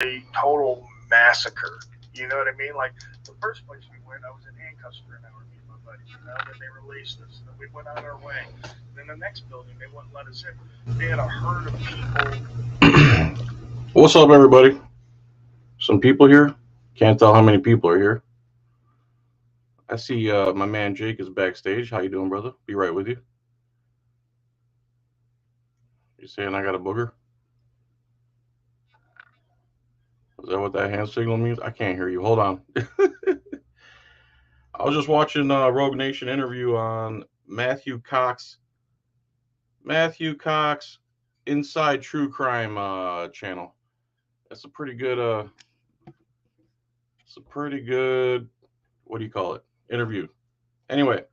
a total massacre. You know what I mean? Like the first place we went, I was in handcuffs for an hour, me and my buddies. You know, then they released us. Then we went on our way. Then the next building, they wouldn't let us in. They had a herd of people. What's up, everybody? Some people here. Can't tell how many people are here. I see my man Jake is backstage. How you doing, brother? Be right with you. You saying I got a booger? Is that what that hand signal means? I can't hear you. Hold on. I was just watching Rogue Nation interview on Matthew Cox Inside True Crime channel. That's a pretty good it's a pretty good, what do you call it? Interview. Anyway,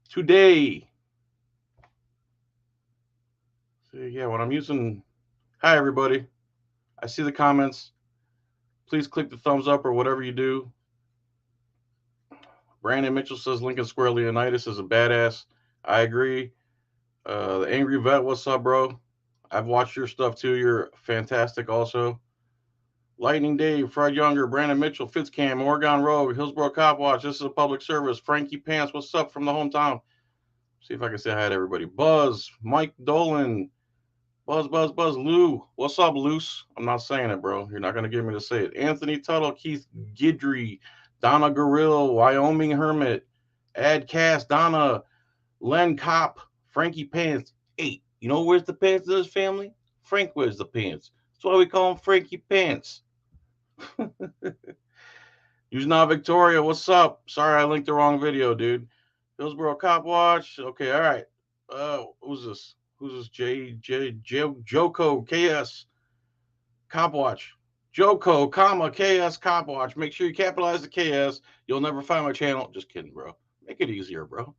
today, so yeah, when I'm using, hi everybody. I see the comments. Please click the thumbs up or whatever you do. Brandon Mitchell says Lincoln Square Leonidas is a badass. I agree. The Angry Vet, what's up, bro? I've watched your stuff too. You're fantastic also. Lightning Dave, Fred Younger, Brandon Mitchell, Fitzcam, Oregon Road, Hillsborough Cop Watch. This is a public service. Frankie Pants, what's up from the hometown? See if I can say hi to everybody. Buzz, Mike Dolan, Buzz, Lou. What's up, Loose? I'm not saying it, bro. You're not going to get me to say it. Anthony Tuttle, Keith Gidry, Donna Gorillo, Wyoming Hermit, Ad Cass, Donna, Len Cop, Frankie Pants. Hey, you know where's the pants of this family? Frank wears the pants. That's why we call him Frankie Pants. Use now Victoria, what's up? Sorry I linked the wrong video, dude. Hillsborough Cop Watch. Okay, all right. Who's this? Who's this? Joko KS Cop Watch. Joko, comma KS Cop Watch. Make sure you capitalize the KS. You'll never find my channel. Just kidding, bro. Make it easier, bro.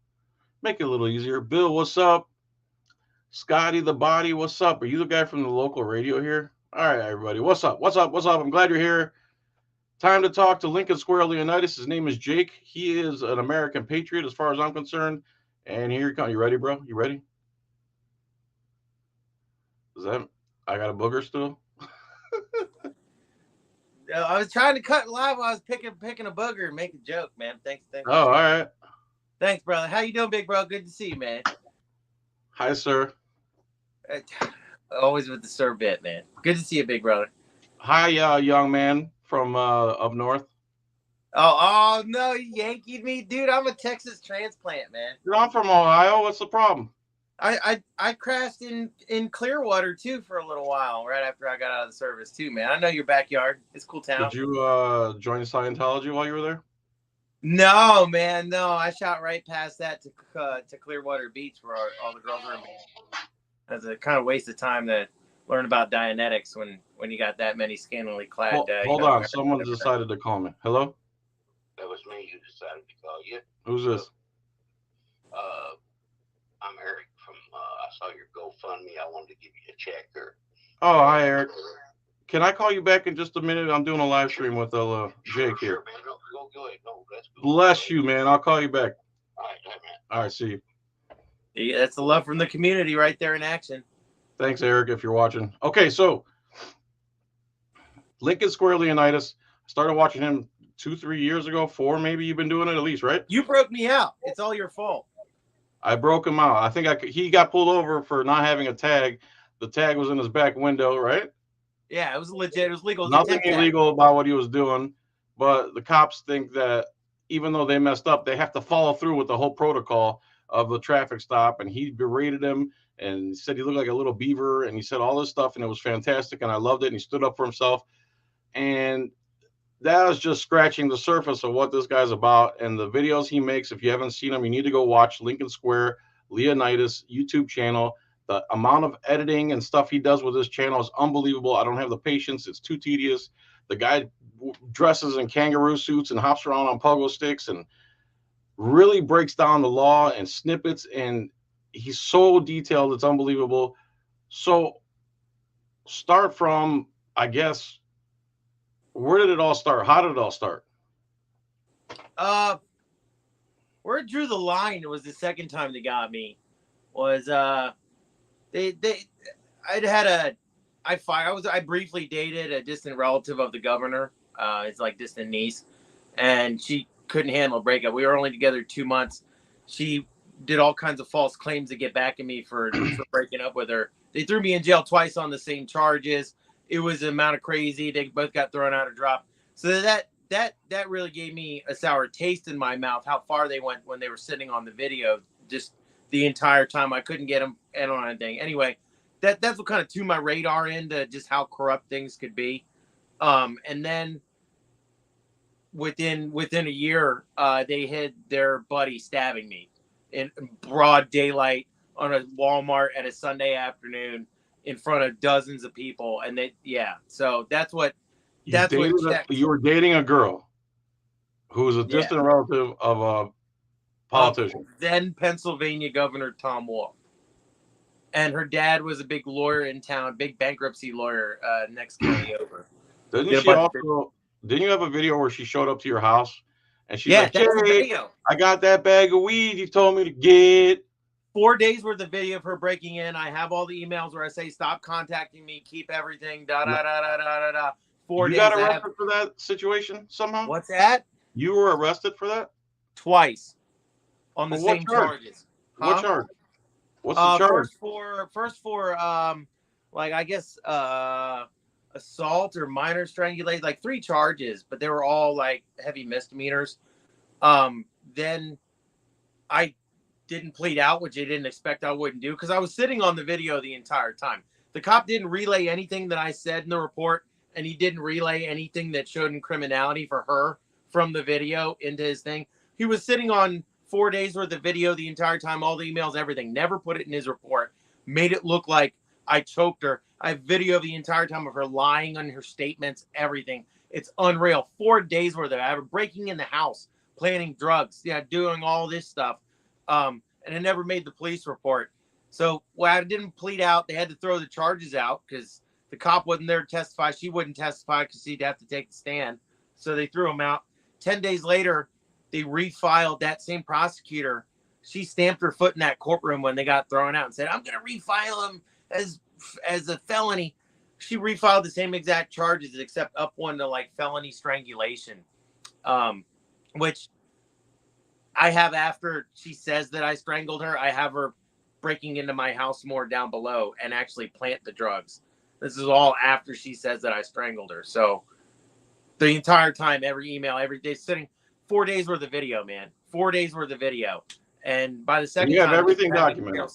Make it a little easier. Bill, what's up? Scotty the Body, what's up? Are you the guy from the local radio here? All right, everybody. What's up? What's up? What's up? I'm glad you're here. Time to talk to Lincoln Square Leonidas. His name is Jake. He is an American patriot, as far as I'm concerned. And here you come. You ready, bro? You ready? Is that I got a booger still? I was trying to cut live while I was picking a booger and make a joke, man. Thanks. Oh, all right. Thanks, brother. How you doing, big bro? Good to see you, man. Hi, sir. Always with the sir bit, man. Good to see you, big brother. Hi, young man from up north. Oh no, you Yankeed me, dude. I'm a Texas transplant, man. Dude, I'm from Ohio. What's the problem? I crashed in Clearwater too for a little while, right after I got out of the service too, man. I know your backyard. It's a cool town. Did you join Scientology while you were there? No, man, no. I shot right past that to Clearwater Beach where all the girls were. That's a kind of waste of time to learn about Dianetics when you got that many scantily clad. Hold on, someone decided to call me. Hello? That was me who decided to call you. Who's this? I'm Eric from, I saw your GoFundMe. I wanted to give you a check. Oh, hi, Eric. Can I call you back in just a minute? I'm doing a live stream with Jake here. Sure, man. No, go ahead. No, that's cool. Bless you, man. I'll call you back. All right, man. All right, see you. Yeah, that's the love from the community right there in action. Thanks, Eric, if you're watching. Okay, so Lincoln Square Leonidas. I started watching him 2-3 years ago, 4 maybe. You've been doing it at least, right? You broke me out. It's all your fault. I broke him out. I think he got pulled over for not having a tag. The tag was in his back window, right? Yeah, it was legit. It was legal. Nothing illegal about what he was doing, but the cops think that even though they messed up, they have to follow through with the whole protocol of the traffic stop. And he berated him and said he looked like a little beaver, and he said all this stuff, and it was fantastic, and I loved it. And he stood up for himself, and that was just scratching the surface of what this guy's about. And the videos he makes, if you haven't seen them, you need to go watch Lincoln Square Leonidas YouTube channel. The amount of editing and stuff he does with this channel is unbelievable. I don't have the patience. It's too tedious. The guy dresses in kangaroo suits and hops around on pogo sticks and really breaks down the law and snippets. And he's so detailed. It's unbelievable. So start from, I guess, where did it all start? How did it all start? Where it drew the line was the second time they got me. Was I I briefly dated a distant relative of the governor. It's like distant niece, and she couldn't handle a breakup. We were only together 2 months. She did all kinds of false claims to get back at me for breaking up with her. They threw me in jail twice on the same charges. It was an amount of crazy. They both got thrown out of drop. So that really gave me a sour taste in my mouth. How far they went when they were sitting on the video, just the entire time. I couldn't get them in on anything. Anyway, that's what kind of tuned my radar into just how corrupt things could be. And then within a year, they hid their buddy stabbing me in broad daylight on a Walmart at a Sunday afternoon in front of dozens of people. And so that's what you were dating a girl who was a distant relative of a politician. Then Pennsylvania Governor Tom Wolf. And her dad was a big lawyer in town, big bankruptcy lawyer, next county over. Didn't you have a video where she showed up to your house and she's like, that's the video. I got that bag of weed you told me to get. 4 days worth of video of her breaking in. I have all the emails where I say, stop contacting me, keep everything, da da da da da da. 4 days. You got arrested for that situation somehow? What's that? You were arrested for that? Twice. On the same charges. Huh? What charge? What's the charge? First for like I guess assault or minor strangulation, like 3 charges, but they were all like heavy misdemeanors. Then I didn't plead out, which I didn't expect I wouldn't do, because I was sitting on the video the entire time. The cop didn't relay anything that I said in the report, and he didn't relay anything that showed in criminality for her from the video into his thing. He was sitting on 4 days worth of video the entire time, all the emails, everything. Never put it in his report. Made it look like I choked her. I have video the entire time of her lying on her statements, everything. It's unreal. 4 days worth of it. Breaking in the house, planting drugs, doing all this stuff. And I never made the police report. So I didn't plead out. They had to throw the charges out because the cop wasn't there to testify. She wouldn't testify because she'd have to take the stand. So they threw them out. 10 days later, they refiled. That same prosecutor. She stamped her foot in that courtroom when they got thrown out and said, I'm going to refile him as a felony. She refiled the same exact charges except up one to like felony strangulation, which I have after she says that I strangled her. I have her breaking into my house more down below and actually plant the drugs. This is all after she says that I strangled her. So the entire time, every email, every day, sitting 4 days worth of video, man. 4 days worth of video. And by the second you have time, everything documented.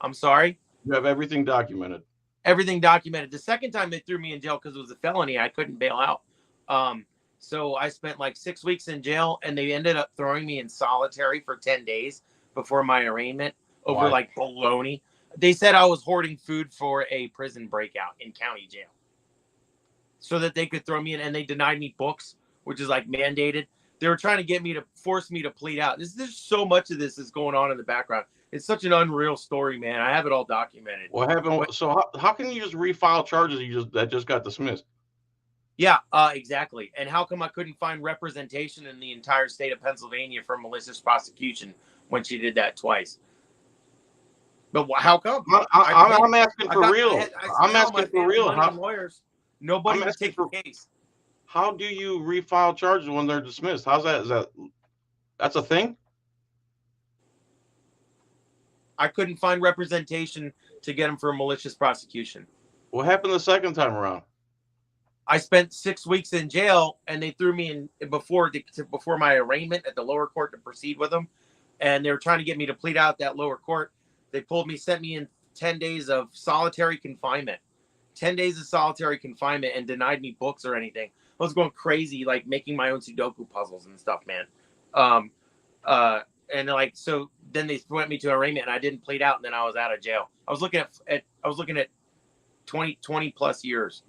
I'm sorry? You have everything documented. Everything documented. The second time they threw me in jail because it was a felony, I couldn't bail out. So I spent like 6 weeks in jail, and they ended up throwing me in solitary for 10 days before my arraignment over like baloney. They said I was hoarding food for a prison breakout in county jail so that they could throw me in, and they denied me books, which is like mandated. They were trying to get me to force me to plead out. There's so much of this is going on in the background. It's such an unreal story, man. I have it all documented. What happened? So how can you just refile charges that just got dismissed? Yeah, exactly. And how come I couldn't find representation in the entire state of Pennsylvania for malicious prosecution when she did that twice? But how come? I'm asking for real. I'm asking for real. Lawyers. Nobody would take the case. How do you refile charges when they're dismissed? How's that? That's a thing? I couldn't find representation to get them for a malicious prosecution. What happened the second time around? I spent 6 weeks in jail, and they threw me in before my arraignment at the lower court to proceed with them. And they were trying to get me to plead out that lower court. They pulled me, sent me in 10 days of solitary confinement. 10 days of solitary confinement, and denied me books or anything. I was going crazy, like making my own Sudoku puzzles and stuff, man. And like, so then they went me to arraignment, and I didn't plead out, and then I was out of jail. I was looking at 20 plus years.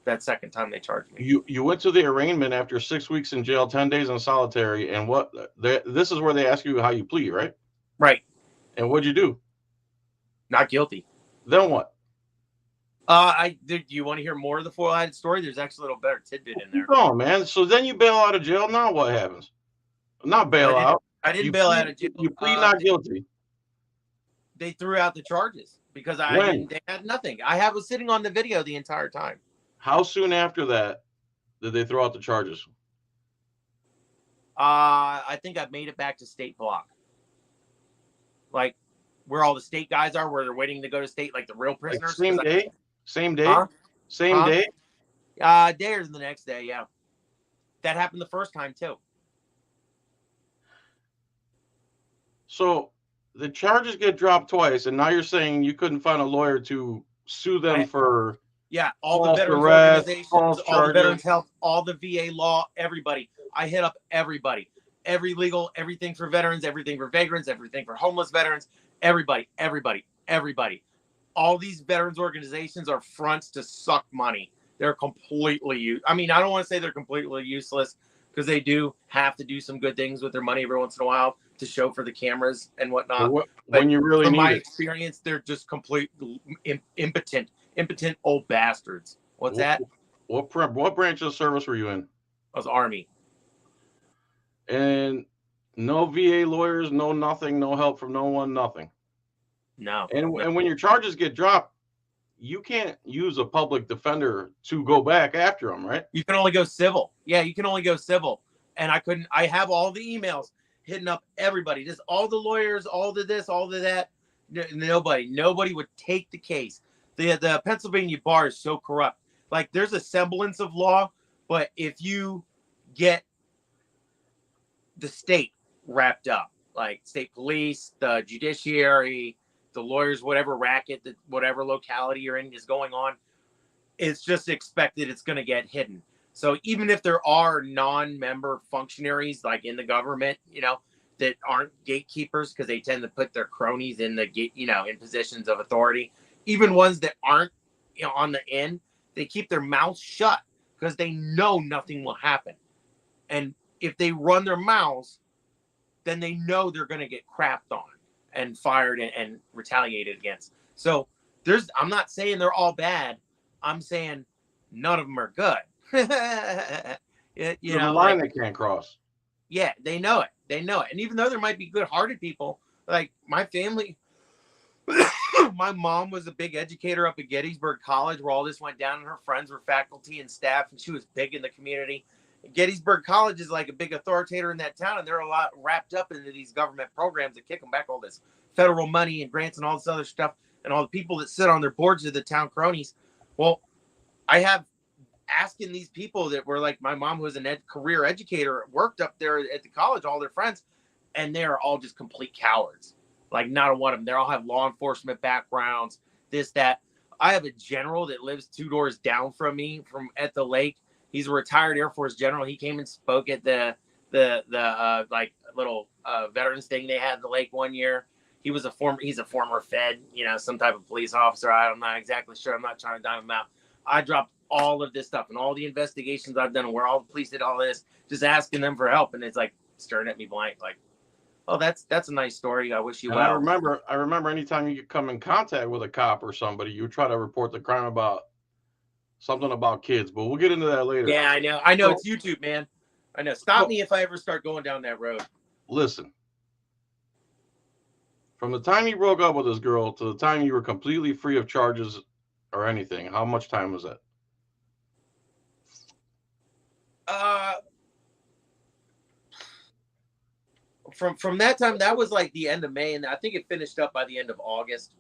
That second time they charged me. You went to the arraignment after 6 weeks in jail, 10 days in solitary, and this is where they ask you how you plead, right? Right. And what'd you do? Not guilty. Then what? Do you want to hear more of the four-eyed story? There's actually a little better tidbit in there. No, man. So then you bail out of jail. Now what happens? Not bail out. I didn't bail out of jail. You plead not guilty. They threw out the charges because When? they had nothing. Was sitting on the video the entire time. How soon after that did they throw out the charges? I think I made it back to state block. Like where all the state guys are, where they're waiting to go to state, like the real prisoners. Like same day, Huh? same day. Day or the next day, yeah. That happened the first time too. So the charges get dropped twice, and now you're saying you couldn't find a lawyer to sue them for all the false veterans arrest, organizations, false all the charges. veterans health, all the VA law, everybody. I hit up everybody. Every legal, everything for veterans, everything for vagrants, everything for homeless veterans, everybody. All these veterans organizations are fronts to suck money. They're completely I don't want to say they're completely useless, because they do have to do some good things with their money every once in a while to show for the cameras and whatnot. When you really from need my it. experience, they're just complete impotent old bastards. What's that? What branch of service were you in? I was Army. And no VA lawyers, no nothing, no help from no one, nothing. No. And when your charges get dropped, you can't use a public defender to go back after them, right? You can only go civil. Yeah, you can only go civil. And I have all the emails hitting up everybody, just all the lawyers, all the this, all the that. Nobody would take the case. The Pennsylvania bar is so corrupt. Like, there's a semblance of law, but if you get the state wrapped up, like state police, the judiciary, the lawyers, whatever racket, whatever locality you're in is going on, it's just expected it's going to get hidden. So even if there are non-member functionaries like in the government, that aren't gatekeepers, because they tend to put their cronies in in positions of authority, even ones that aren't on the end, they keep their mouths shut because they know nothing will happen. And if they run their mouths, then they know they're going to get crapped on and fired and retaliated against. So I'm not saying they're all bad. I'm saying none of them are good. There's a line they can't cross. Yeah, they know it. And even though there might be good-hearted people, like my family, my mom was a big educator up at Gettysburg College, where all this went down, and her friends were faculty and staff, and she was big in the community. Gettysburg College is like a big authoritator in that town, and they're a lot wrapped up into these government programs that kick them back all this federal money and grants and all this other stuff, and all the people that sit on their boards of the town cronies. Well, I have asking these people that were like, my mom, who was a career educator, worked up there at the college, all their friends, and they're all just complete cowards. Like, not a one of them. They all have law enforcement backgrounds, this, that. I have a general that lives 2 doors down from me at the lake. He's a retired Air Force general. He came and spoke at the like little veterans thing they had at the lake one year. He's a former Fed, some type of police officer. I'm not exactly sure. I'm not trying to dime him out. I dropped all of this stuff and all the investigations I've done, and where all the police did all this, just asking them for help. And it's like staring at me blank, like, oh, that's a nice story. I wish you well. I remember anytime you come in contact with a cop or somebody, you try to report the crime about something about kids, but we'll get into that later. Yeah, I know. It's YouTube, man. I know. Stop me if I ever start going down that road. Listen, from the time you broke up with this girl to the time you were completely free of charges or anything, how much time was that? From that time, that was like the end of May, and I think it finished up by the end of August.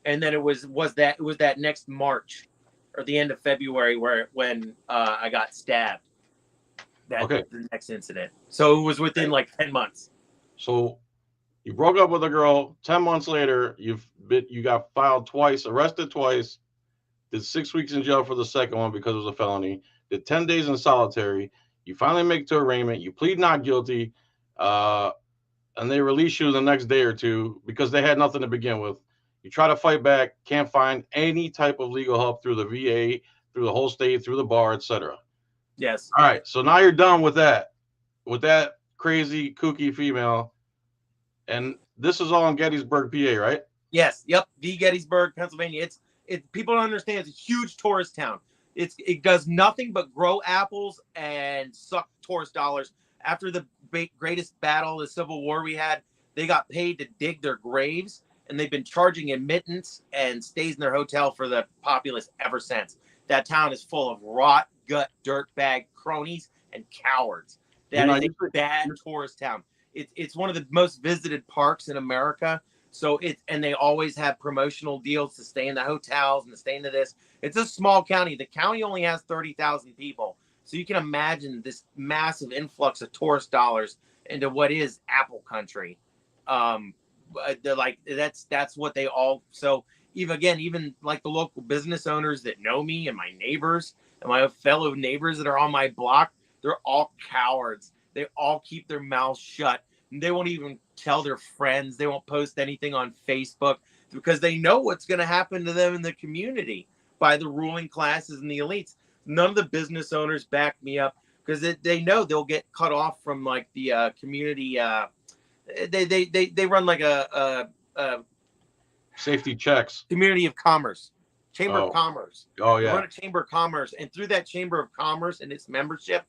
And then it was that next March or the end of February when I got stabbed. The next incident. So it was within like 10 months. So you broke up with a girl. 10 months later, you got filed twice, arrested twice, did 6 weeks in jail for the second one because it was a felony, did 10 days in solitary. You finally make it to arraignment. You plead not guilty, and they release you the next day or two because they had nothing to begin with. You try to fight back, can't find any type of legal help through the VA, through the whole state, through the bar, etc. Yes. All right, so now you're done with that crazy, kooky female. And this is all in Gettysburg, PA, right? Yes. Yep. The Gettysburg, Pennsylvania. People don't understand. It's a huge tourist town. It does nothing but grow apples and suck tourist dollars. After the greatest battle, the Civil War we had, they got paid to dig their graves and they've been charging admittance and stays in their hotel for the populace ever since. That town is full of rot, gut, dirtbag cronies and cowards. That is a bad tourist town. It's one of the most visited parks in America. So and they always have promotional deals to stay in the hotels and to stay into this. It's a small county. The county only has 30,000 people. So you can imagine this massive influx of tourist dollars into what is Apple country. Like that's what they all. So even like the local business owners that know me and my neighbors and my fellow neighbors that are on my block, they're all cowards. They all keep their mouths shut. And they won't even tell their friends. They won't post anything on Facebook because they know what's going to happen to them in the community by the ruling classes and the elites. None of the business owners back me up because they know they'll get cut off from like the community. They run like a safety checks, community of commerce, chamber of commerce. Oh yeah, they run a chamber of commerce, and through that chamber of commerce and its membership,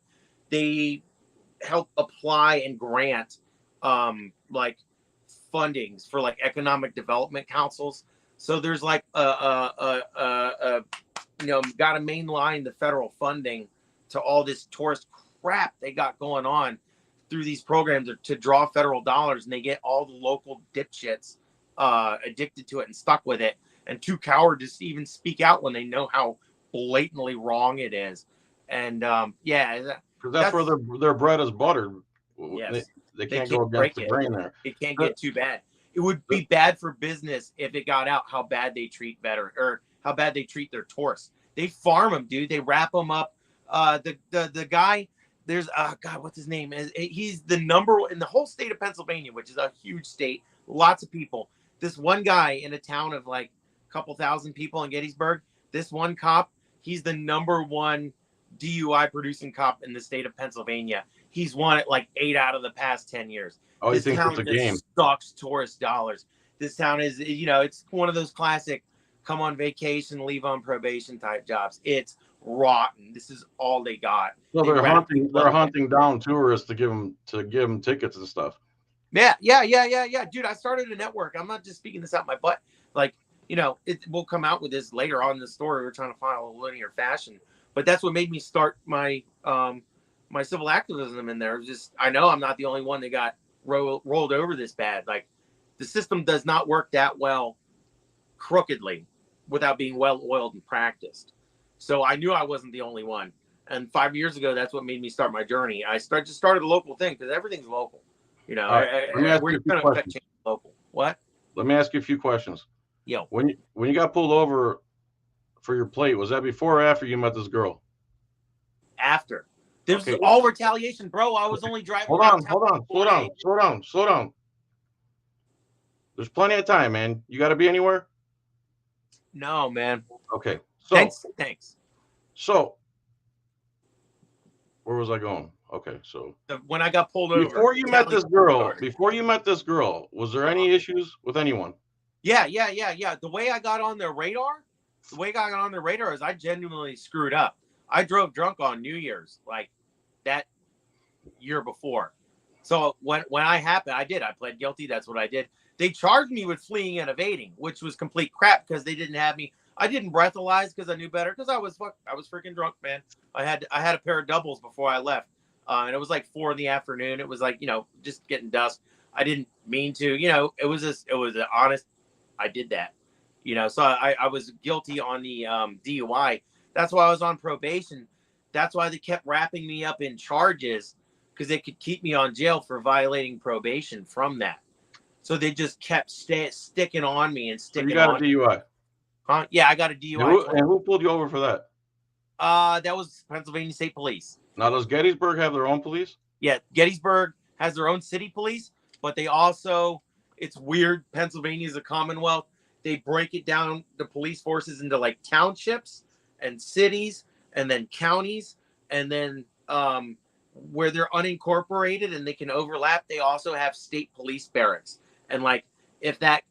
they help apply and grant like fundings for like economic development councils. So there's like got to mainline the federal funding to all this tourist crap they got going on through these programs to draw federal dollars, and they get all the local dipshits addicted to it and stuck with it, and too cowards to even speak out when they know how blatantly wrong it is. And because that's where their bread is buttered. Yes. They can't go against the grain there. It can't get too bad. It would be bad for business if it got out how bad they treat how bad they treat their tourists. They farm them, dude. They wrap them up. The guy, there's God, what's his name? He's the number in the whole state of Pennsylvania, which is a huge state, lots of people. This one guy in a town of like a couple thousand people in Gettysburg, this one cop, he's the number one DUI producing cop in the state of Pennsylvania. He's won it like 8 out of the past 10 years. Oh, this you think town it's a game? Sucks tourist dollars. This town is, it's one of those classic come on vacation, leave on probation type jobs. It's rotten. This is all they got. So they're hunting down tourists to give them tickets and stuff. Yeah. Dude, I started a network. I'm not just speaking this out my butt. Like, we'll come out with this later on in the story. We're trying to follow a linear fashion. But that's what made me start my my civil activism in there. I know I'm not the only one that got rolled over this bad. Like, the system does not work that well crookedly without being well oiled and practiced. So I knew I wasn't the only one. And 5 years ago, that's what made me start my journey. I just started a local thing because everything's local. We're going to affect change local. What? Let me ask you a few questions. Yo. When you got pulled over for your plate, was that before or after you met this girl? After. This was all retaliation, bro. I was only driving. Hold on. Slow down. There's plenty of time, man. You got to be anywhere? No, man. Okay. So, thanks. So, where was I going? Okay, so when I got pulled over. Before you met this girl, was there any issues with anyone? Yeah. The way I got on their radar is I genuinely screwed up. I drove drunk on New Year's, like that year before. So when I happened, I pled guilty. That's what I did. They charged me with fleeing and evading, which was complete crap because they didn't have me. I didn't breathalyze because I knew better because I was freaking drunk, man. I had a pair of doubles before I left. And it was like 4 p.m. It was like, just getting dusk. I didn't mean to, it was an honest, I did that, so I was guilty on the DUI. That's why I was on probation. That's why they kept wrapping me up in charges because they could keep me on jail for violating probation from that. So they just kept sticking on me and sticking on. You got a DUI? Huh? Yeah, I got a DUI. And who pulled you over for that? That was Pennsylvania State Police. Now, does Gettysburg have their own police? Yeah, Gettysburg has their own city police, but they also, it's weird, Pennsylvania is a commonwealth. They break it down, the police forces, into like townships and cities and then counties, and then where they're unincorporated and they can overlap, they also have state police barracks. And like if that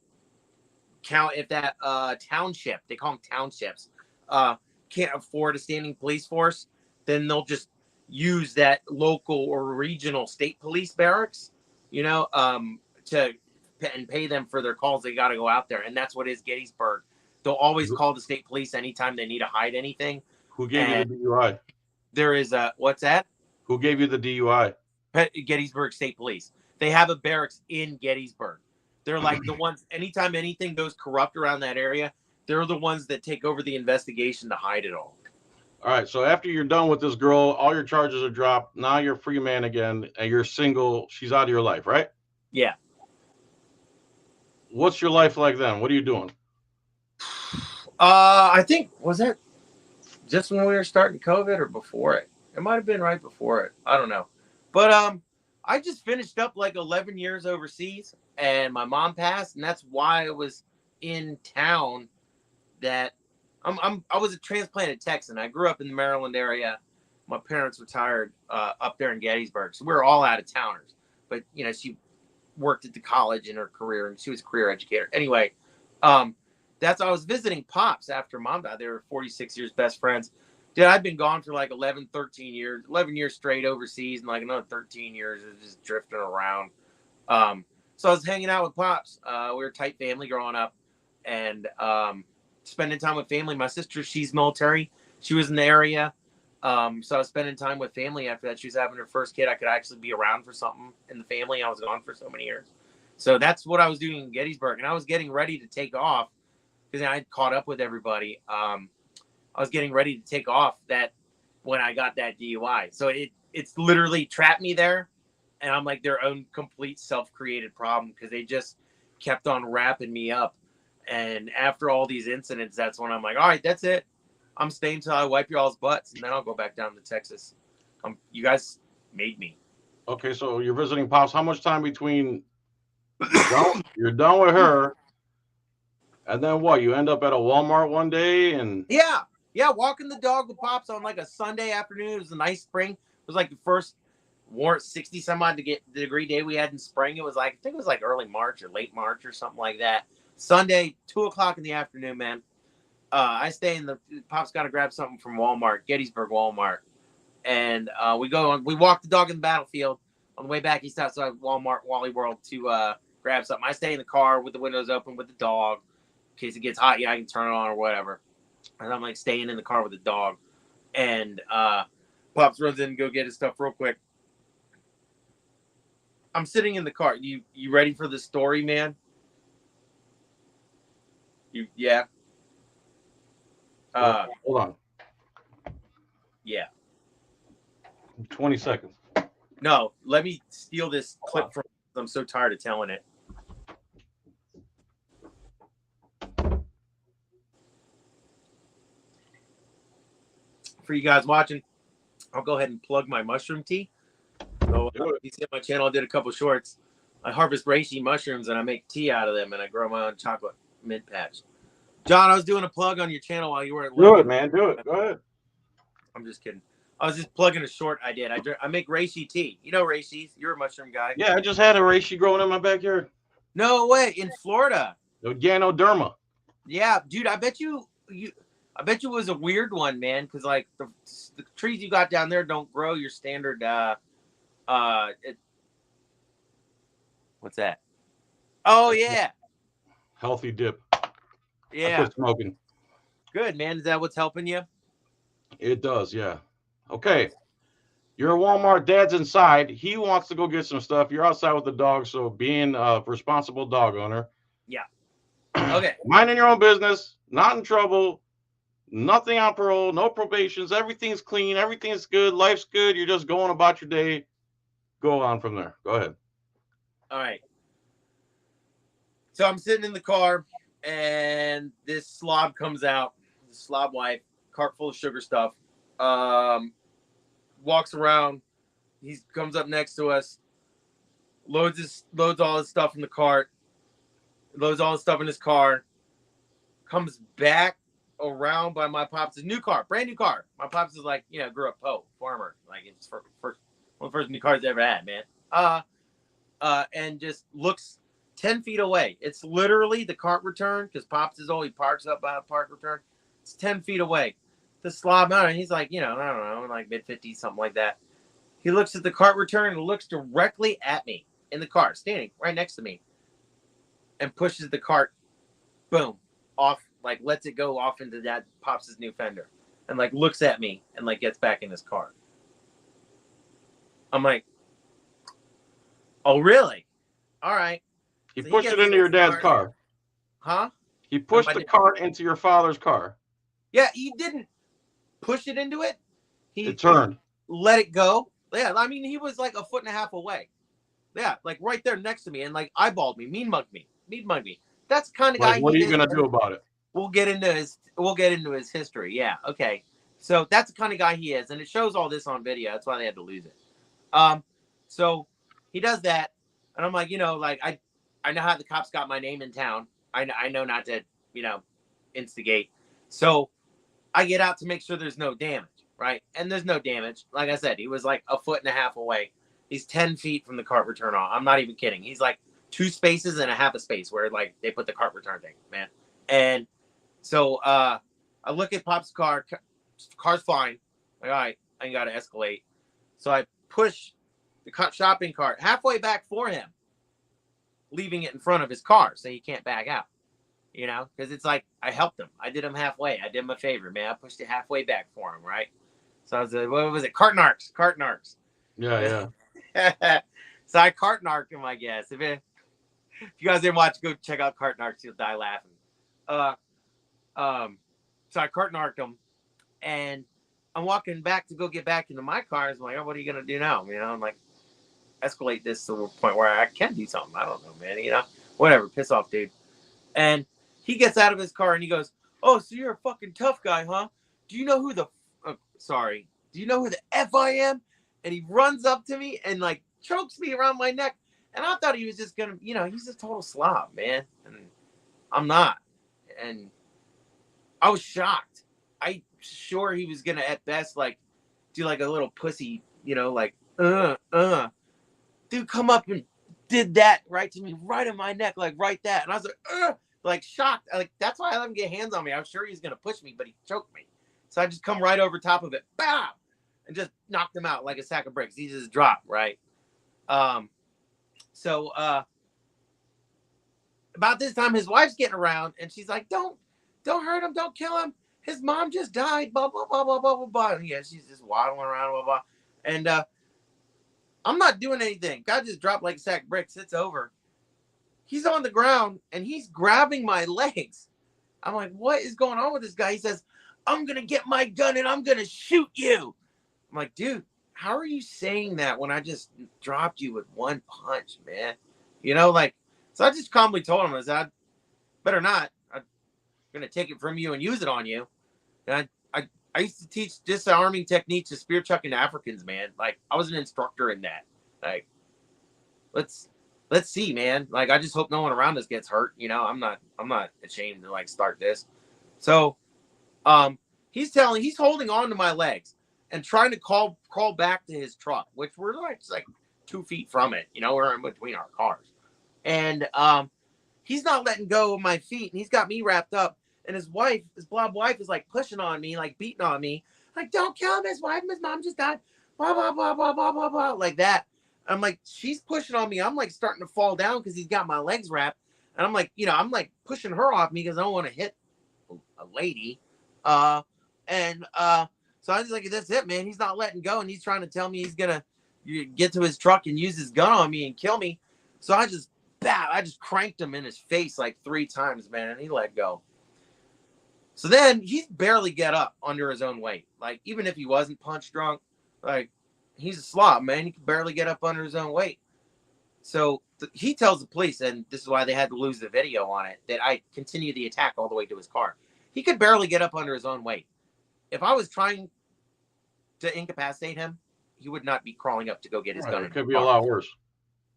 township, they call them townships, can't afford a standing police force, then they'll just use that local or regional state police barracks, to and pay them for their calls. They got to go out there, and that's what is Gettysburg. They'll always call the state police anytime they need to hide anything. Who gave you the DUI? There is what's that? Who gave you the DUI? Gettysburg State Police. They have a barracks in Gettysburg. They're like the ones, anytime anything goes corrupt around that area, they're the ones that take over the investigation to hide it all. All right, so after you're done with this girl, all your charges are dropped. Now you're a free man again, and you're single. She's out of your life, right? Yeah. What's your life like then? What are you doing? I think, was it just when we were starting COVID or before it? It might have been right before it. I don't know. But I just finished up like 11 years overseas, and my mom passed, and that's why I was in town. That I was a transplanted Texan. I grew up in the Maryland area. My parents retired up there in Gettysburg, so we were all out of towners. But you know, she worked at the college in her career, and she was a career educator. Anyway, that's I was visiting Pops after Mom died. They were 46 years best friends. Dude, I'd been gone for like 11 years straight overseas, and like another 13 years of just drifting around. So I was hanging out with Pops. We were a tight family growing up, and spending time with family. My sister, she's military. She was in the area. So I was spending time with family after that. She was having her first kid. I could actually be around for something in the family. I was gone for so many years. So that's what I was doing in Gettysburg. And I was getting ready to take off because I had caught up with everybody. I was getting ready to take off that when I got that DUI. So it's literally trapped me there. And I'm like their own complete self-created problem because they just kept on wrapping me up. And after all these incidents, that's when I'm like, all right, that's it. I'm staying till I wipe your all's butts, and then I'll go back down to Texas. You guys made me. Okay, so you're visiting Pops. How much time between you're done with her, and then what? You end up at a Walmart one day, and yeah, walking the dog with Pops on like a Sunday afternoon. It was a nice spring. It was like the first 60 some odd degree day we had in spring. It was like, I think it was like early March or late March or something like that. Sunday, 2:00 in the afternoon, man. I stay in Pop's got to grab something from Walmart, Gettysburg Walmart. And we walk the dog in the battlefield. On the way back, he stops at Walmart, Wally World to grab something. I stay in the car with the windows open with the dog. In case it gets hot, I can turn it on or whatever. And I'm like staying in the car with the dog. And Pops runs in and go get his stuff real quick. I'm sitting in the car. You ready for the story, man? Yeah. hold on. Yeah. 20 seconds. No, let me steal this clip from. I'm so tired of telling it. For you guys watching, I'll go ahead and plug my mushroom tea. So you see on my channel, I did a couple shorts. I harvest reishi mushrooms and I make tea out of them, and I grow my own chocolate mint patch. John, I was doing a plug on your channel while you were at Lincoln. Do it, man. Do it. Go ahead. I'm just kidding. I was just plugging a short I did. I make reishi tea. You know reishis. You're a mushroom guy. Yeah, I just had a reishi growing in my backyard. No way. In Florida. The Ganoderma. Yeah, dude. I bet you it was a weird one, man. Because like the trees you got down there don't grow your standard. What's that? Oh yeah. Healthy dip. Yeah. I quit smoking. Good, man. Is that what's helping you? It does, yeah. Okay. You're at Walmart. Dad's inside. He wants to go get some stuff. You're outside with the dog, so being a responsible dog owner. Yeah. Okay. Minding your own business. Not in trouble. Nothing on parole. No probations. Everything's clean. Everything's good. Life's good. You're just going about your day. Go on from there. Go ahead. All right. So I'm sitting in the car, and this slob comes out. The slob wife, cart full of sugar stuff. Walks around. He comes up next to us. Loads all his stuff in the cart. Loads all his stuff in his car. Comes back around by my pops' new car, brand new car. My pops is like, grew up farmer. Like it's one of the first new cars I ever had, man. And just looks 10 feet away. It's literally the cart return because Pops is always parks up by a park return. It's 10 feet away. The slob out, and he's like, I don't know, like mid-50s, something like that. He looks at the cart return and looks directly at me in the car, standing right next to me. and pushes the cart, boom, off, like lets it go off into that, pops his new fender, and like looks at me and like gets back in his car. I'm like, oh really? All right. He So pushed gets it into in your his dad's car. Huh? He pushed the cart into your father's car. Yeah, he didn't push it into it. It turned. Let it go. Yeah, I mean, he was like a foot and a half away. Yeah, like right there next to me, and like eyeballed me, mean mugged me. That's the kind of guy. Like, what are you gonna do about it? We'll get into his history. Yeah, okay. So that's the kind of guy he is, and it shows all this on video. That's why they had to lose it. So he does that, and I'm like, like I know how the cops got my name in town. I know not to, instigate. So I get out to make sure there's no damage, right? And there's no damage. Like I said, he was like a foot and a half away. He's 10 feet from the cart return on. I'm not even kidding. He's like 2 spaces and a half a space where like they put the cart return thing, man. And so I look at Pop's car. Car's fine. Like, all right, I got to escalate. So I push the shopping cart halfway back for him, leaving it in front of his car so he can't back out. Because it's like I helped him. I did him halfway. I did him a favor, man. I pushed it halfway back for him, right? So I was like, what was it? Cart narcs. Yeah. So I cart narked him, I guess. If you guys didn't watch, go check out Cart Narcs. You'll die laughing. So I cart narked him, and I'm walking back to go get back into my car. I'm like, oh, what are you gonna do now? I'm like, escalate this to the point where I can do something. I don't know, man. Whatever. Piss off, dude. And he gets out of his car and he goes, oh, so you're a fucking tough guy, huh? Do you know who the F I am? And he runs up to me and like chokes me around my neck. And I thought he was just gonna, he's a total slob, man. And I'm not. And I was shocked. I sure he was gonna at best like do like a little pussy, like dude, come up and did that right to me, right in my neck, like right that. And I was like shocked. Like that's why I let him get hands on me. I was sure he was gonna push me, but he choked me. So I just come right over top of it, bam, and just knocked him out like a sack of bricks. He just dropped, right? So about this time, his wife's getting around, and she's like, "Don't hurt him, don't kill him. His mom just died." Blah blah blah blah blah blah blah. And yeah, she's just waddling around, blah blah. And I'm not doing anything. God just dropped like a sack of bricks. It's over. He's on the ground and he's grabbing my legs. I'm like, what is going on with this guy? He says, I'm going to get my gun and I'm going to shoot you. I'm like, dude, how are you saying that when I just dropped you with one punch, man? So I just calmly told him, I said, better not. I'm going to take it from you and use it on you. And I used to teach disarming techniques to spear chucking Africans, man. Like, I was an instructor in that. Like, let's see, man. Like, I just hope no one around us gets hurt. I'm not ashamed to like start this. So, he's holding on to my legs and trying to crawl back to his truck, which we're like 2 feet from it. We're in between our cars, and he's not letting go of my feet, and he's got me wrapped up. And his blob wife is like pushing on me, like beating on me, like, don't kill him. His mom just died. Blah, blah, blah, blah, blah, blah, blah, like that. I'm like, she's pushing on me. I'm like starting to fall down because he's got my legs wrapped. And I'm like, I'm like pushing her off me because I don't want to hit a lady. So I was like, that's it, man. He's not letting go. And he's trying to tell me he's going to get to his truck and use his gun on me and kill me. So I just cranked him in his face like 3 times, man. And he let go. So then he barely get up under his own weight. Like, even if he wasn't punch drunk, like, he's a slob, man. He can barely get up under his own weight. So he tells the police, and this is why they had to lose the video on it, that I continued the attack all the way to his car. He could barely get up under his own weight. If I was trying to incapacitate him, he would not be crawling up to go get his gun. It could be a lot worse.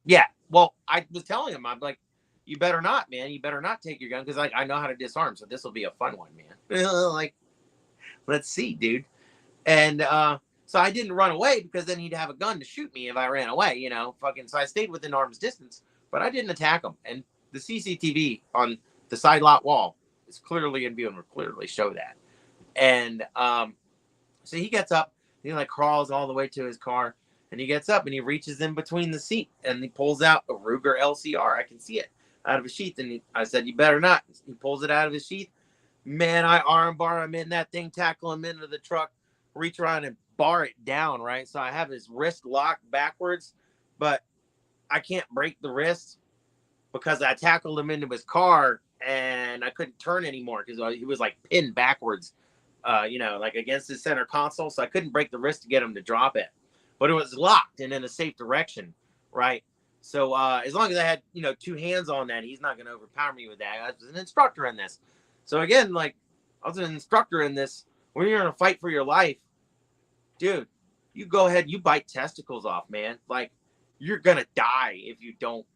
Yeah. Well, I was telling him, I'm like, you better not, man. You better not take your gun because I know how to disarm. So this will be a fun one, man. Like, let's see, dude. And so I didn't run away because then he'd have a gun to shoot me if I ran away, So I stayed within arm's distance, but I didn't attack him. And the CCTV on the side lot wall is clearly in view and will clearly show that. And so he gets up, and he like crawls all the way to his car, and he gets up and he reaches in between the seat and he pulls out a Ruger LCR. I can see it. out of his sheath. And I said, you better not. He pulls it out of his sheath. Man, I arm bar him in that thing, tackle him into the truck, reach around and bar it down, right? So I have his wrist locked backwards, but I can't break the wrist because I tackled him into his car and I couldn't turn anymore because he was like pinned backwards, like against his center console. So I couldn't break the wrist to get him to drop it, but it was locked and in a safe direction, right? So as long as I had, 2 hands on that, he's not going to overpower me with that. I was an instructor in this. So again, like I was an instructor in this. When you're in a fight for your life, dude, you go ahead, you bite testicles off, man. Like you're going to die if you don't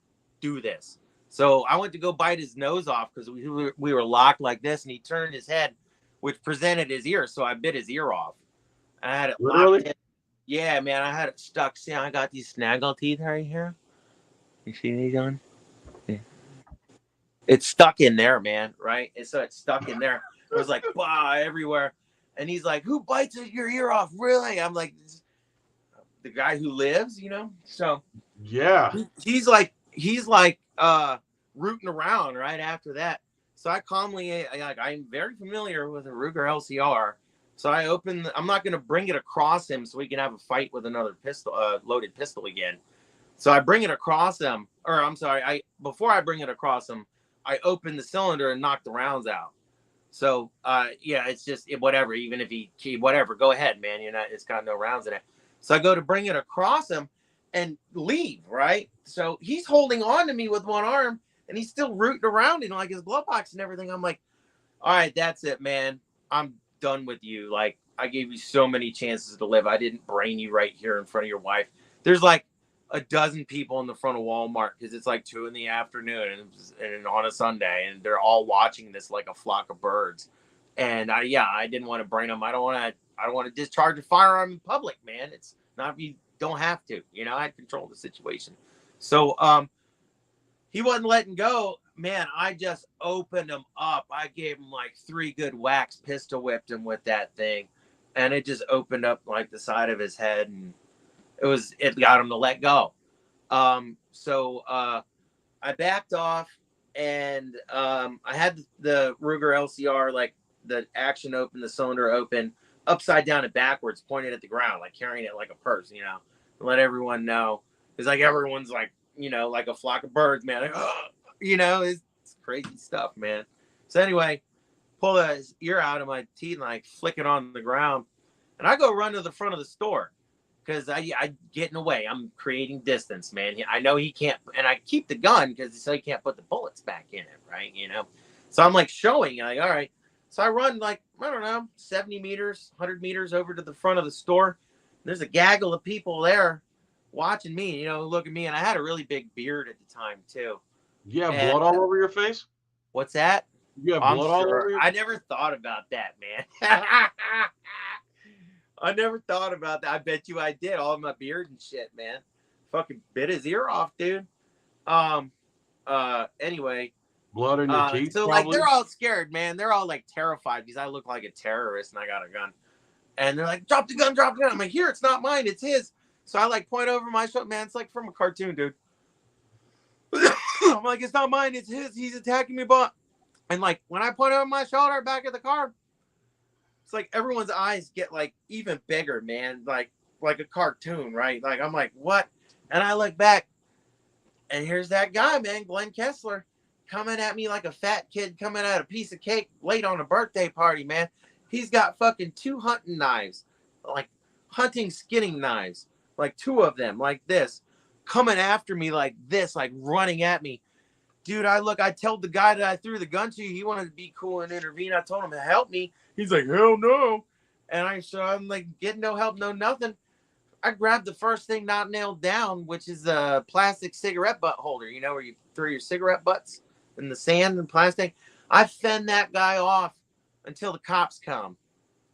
do this. So I went to go bite his nose off because we were locked like this, and he turned his head, which presented his ear. So I bit his ear off. I had it Literally? locked in. Yeah, man, I had it stuck. See, I got these snaggle teeth right here. You see these on? Yeah. It's stuck in there, man, right? And so it's stuck in there. It was like, bah, everywhere. And he's like, who bites your ear off? Really? I'm like, the guy who lives, So Yeah. he's like rooting around right after that. So I calmly, I'm very familiar with a Ruger LCR. So I'm not going to bring it across him so we can have a fight with another loaded pistol again. So I bring it across him, or I'm sorry, before I bring it across him, I open the cylinder and knock the rounds out. So, it's just whatever. Even if whatever, go ahead, man. It's got no rounds in it. So I go to bring it across him and leave, right? So he's holding on to me with one arm and he's still rooting around in like his glove box and everything. I'm like, all right, that's it, man. I'm done with you. Like, I gave you so many chances to live. I didn't brain you right here in front of your wife. There's like a dozen people in the front of Walmart because it's like 2 PM and on a Sunday, and they're all watching this like a flock of birds. And I didn't want to brain them. I don't want to discharge a firearm in public, man. It's not if you don't have to. I control the situation. So he wasn't letting go. Man, I just opened him up. I gave him like 3 good whacks, pistol whipped him with that thing, and it just opened up like the side of his head, and it got him to let go. So I backed off, and I had the Ruger LCR, like the action open, the cylinder open, upside down and backwards, pointed at the ground, like carrying it like a purse, to let everyone know. It's like everyone's like, like a flock of birds, man. Like, it's crazy stuff, man. So anyway, pull his ear out of my teeth and I flick it on the ground, and I go run to the front of the store. Because I get in the way. I'm creating distance, man. I know he can't, and I keep the gun because so he can't put the bullets back in it, right? So I'm like showing, like, all right. So I run like, I don't know, 70 meters, 100 meters over to the front of the store. There's a gaggle of people there watching me, look at me. And I had a really big beard at the time, too. You have blood all over your face? What's that? You have blood all over your face? I never thought about that, man. I never thought about that. I bet you I did. All of my beard and shit, man. Fucking bit his ear off, dude. Anyway. Blood in your teeth, so probably? like they're all scared, man. They're all like terrified because I look like a terrorist and I got a gun. And they're like, drop the gun, drop the gun. I'm like, here, it's not mine, it's his. So I like point over my shoulder, man. It's like from a cartoon, dude. I'm like, it's not mine, it's his. He's attacking me, but and like when I point over my shoulder back of the car, it's like everyone's eyes get like even bigger, man. Like a cartoon, right? Like I'm like, what? And I look back, and here's that guy, man, Glenn Kessler, coming at me like a fat kid coming at a piece of cake late on a birthday party, man. He's got fucking 2 hunting knives, like hunting skinning knives, like 2 of them, like this, coming after me like this, like running at me. Dude, I told the guy that I threw the gun to, he wanted to be cool and intervene. I told him to help me. He's like, hell no. And I'm like, getting no help, no nothing. I grabbed the first thing not nailed down, which is a plastic cigarette butt holder, where you throw your cigarette butts in the sand and plastic. I fend that guy off until the cops come,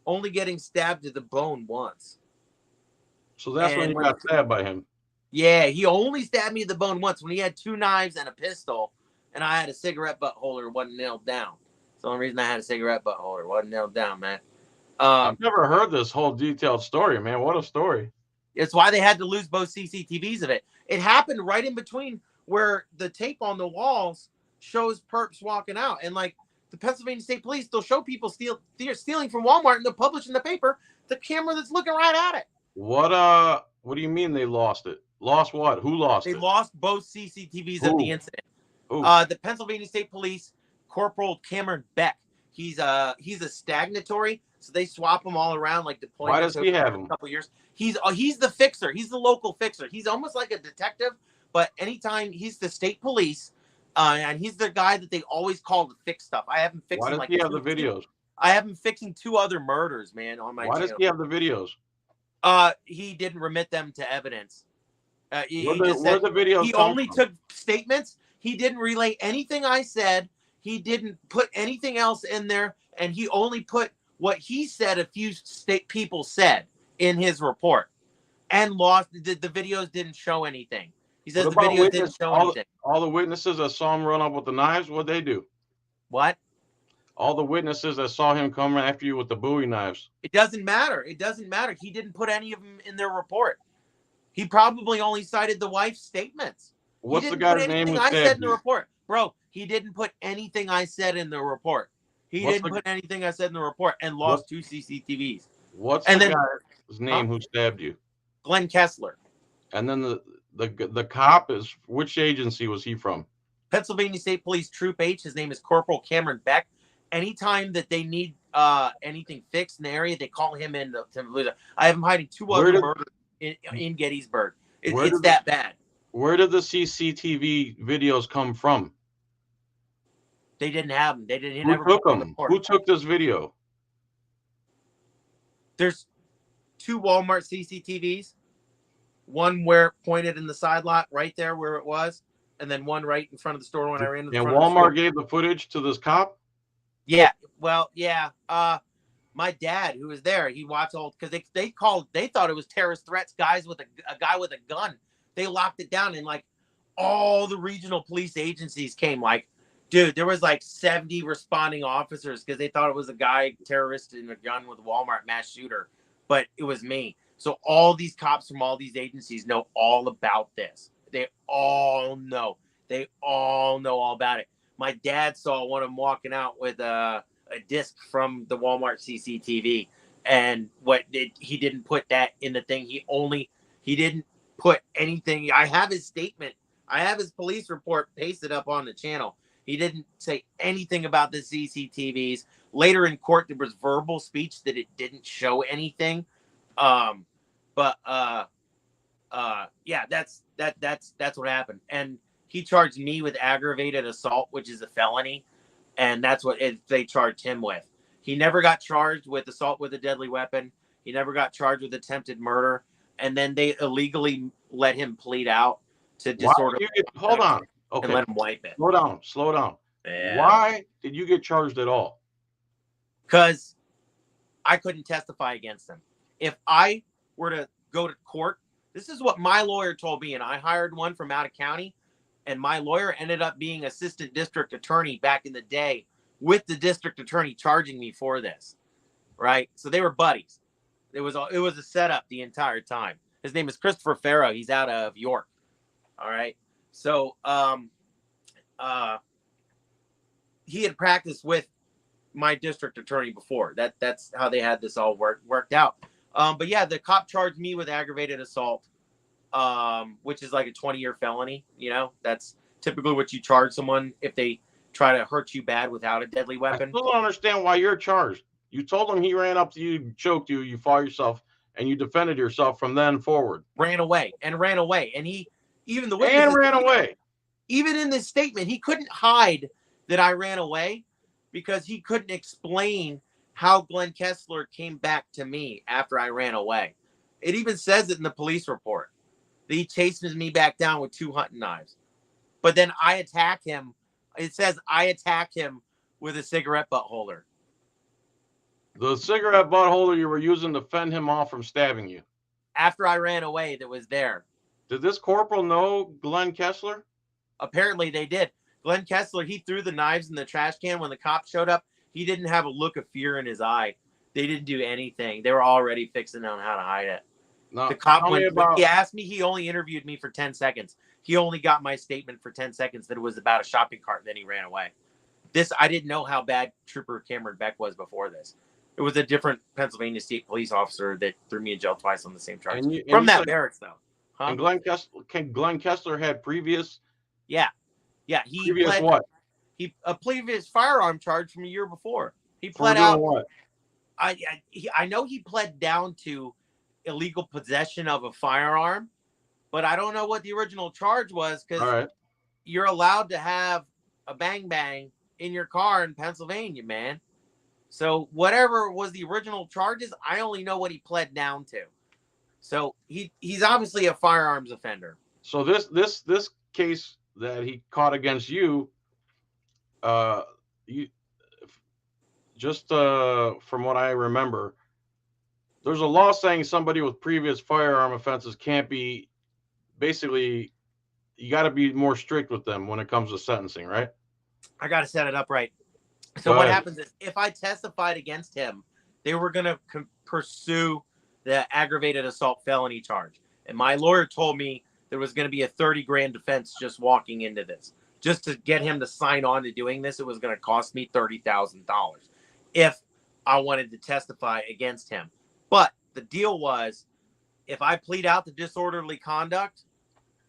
only getting stabbed to the bone once. So that's when you got stabbed by him. Yeah, he only stabbed me to the bone once when he had 2 knives and a pistol, and I had a cigarette butt holder, wasn't nailed down. It's the only reason I had a cigarette butt holder, wasn't nailed down, man. I've never heard this whole detailed story, man. What a story. It's why they had to lose both CCTVs of it. It happened right in between where the tape on the walls shows perps walking out, and like the Pennsylvania State Police, they'll show people stealing from Walmart, and they'll publish in the paper the camera that's looking right at it. What do you mean they lost it? Lost what? Who lost They it? lost both CCTVs of the incident. Who? The Pennsylvania State Police Corporal Cameron Beck. He's a stagnatory, so they swap him all around like deployments. Why does he have him? A couple years. He's the fixer. He's the local fixer. He's almost like a detective, but anytime he's the state police, and he's the guy that they always call to fix stuff. I have him fixing. Why does he have the videos? I have him fixing 2 other murders, man, on my channel. Why does he have the videos? He didn't remit them to evidence. Where the videos he come only from? took statements. He didn't relay anything I said. He didn't put anything else in there, and he only put what he said a few state people said in his report, and lost. The videos didn't show anything. He says the videos didn't show anything. All the witnesses that saw him run up with the knives, what'd they do? What? All the witnesses that saw him come after you with the Bowie knives. It doesn't matter. It doesn't matter. He didn't put any of them in their report. He probably only cited the wife's statements. What's the guy's name who said in the report? Bro, he didn't put anything I said in the report. He didn't put anything I said in the report, and lost 2 CCTVs. What's the guy's name who stabbed you? Glenn Kessler. And then the cop is, which agency was he from? Pennsylvania State Police Troop H. His name is Corporal Cameron Beck. Anytime that they need anything fixed in the area, they call him in to I have him hiding 2 other murders in Gettysburg. It's that bad. Where did the CCTV videos come from? They didn't have them. Who took them? Who took this video? There's 2 Walmart CCTVs. One where it pointed in the side lot right there where it was, and then one right in front of the store when I ran to the front. And Walmart gave the footage to this cop? Yeah. Well, yeah. My dad, who was there, he watched all, because they thought it was terrorist threats, guys with a guy with a gun. They locked it down, and like all the regional police agencies came. Like, dude, there was like 70 responding officers because they thought it was a guy terrorist in a gun with a Walmart mass shooter, but it was me. So all these cops from all these agencies know all about this. They all know. They all know all about it. My dad saw one of them walking out with a disc from the Walmart CCTV, and he didn't put that in the thing. He didn't put anything. I have his statement. I have his police report pasted up on the channel. He didn't say anything about the CCTVs. Later in court, there was verbal speech that it didn't show anything. Yeah, that's what happened. And he charged me with aggravated assault, which is a felony, and that's what they charged him with. He never got charged with assault with a deadly weapon. He never got charged with attempted murder. And then they illegally let him plead out to disorder. Hold on. Okay. And let him wipe it. Slow down. Yeah. Why did you get charged at all? Because I couldn't testify against him. If I were to go to court, this is what my lawyer told me, and I hired one from out of county, and my lawyer ended up being assistant district attorney back in the day with the district attorney charging me for this, right? So they were buddies. It was a setup the entire time. His name is Christopher Farrow. He's out of York. All right. So he had practiced with my district attorney before. That's how they had this all worked out. But yeah, the cop charged me with aggravated assault, which is like a 20-year felony. You know, that's typically what you charge someone if they try to hurt you bad without a deadly weapon. I still don't understand why you're charged. You told him he ran up to you, choked you, you fought yourself, and you defended yourself from then forward. Ran away. And he, even the witness, ran away. Even in this statement, he couldn't hide that I ran away because he couldn't explain how Glenn Kessler came back to me after I ran away. It even says it in the police report that he chases me back down with 2 hunting knives. But then I attack him. It says I attack him with a cigarette butt holder. The cigarette butt holder you were using to fend him off from stabbing you. After I ran away, that was there. Did this corporal know Glenn Kessler? Apparently they did. Glenn Kessler, he threw the knives in the trash can when the cops showed up. He didn't have a look of fear in his eye. They didn't do anything. They were already fixing on how to hide it. No, the cop, he asked me, he only interviewed me for 10 seconds. he only got my statement for 10 seconds that it was about a shopping cart, and then he ran away. I didn't know how bad Trooper Cameron Beck was before this. It was a different Pennsylvania State Police officer that threw me in jail twice on the same charge. From that barracks, though. Huh? And Glenn Kessler had previous. Yeah. He pled what? A previous firearm charge from a year before. He pled doing out. What? I know he pled down to illegal possession of a firearm, but I don't know what the original charge was, because you're allowed to have a bang bang in your car in Pennsylvania, man. So whatever was the original charges, I only know what he pled down to. So he's obviously a firearms offender. So this case that he caught against you, you just from what I remember, there's a law saying somebody with previous firearm offenses can't be, basically, you got to be more strict with them when it comes to sentencing, right? I got to set it up right. So what happens is, if I testified against him, they were going to pursue the aggravated assault felony charge. And my lawyer told me there was going to be a 30 grand defense just walking into this. Just to get him to sign on to doing this, it was going to cost me $30,000 if I wanted to testify against him. But the deal was, if I plead out the disorderly conduct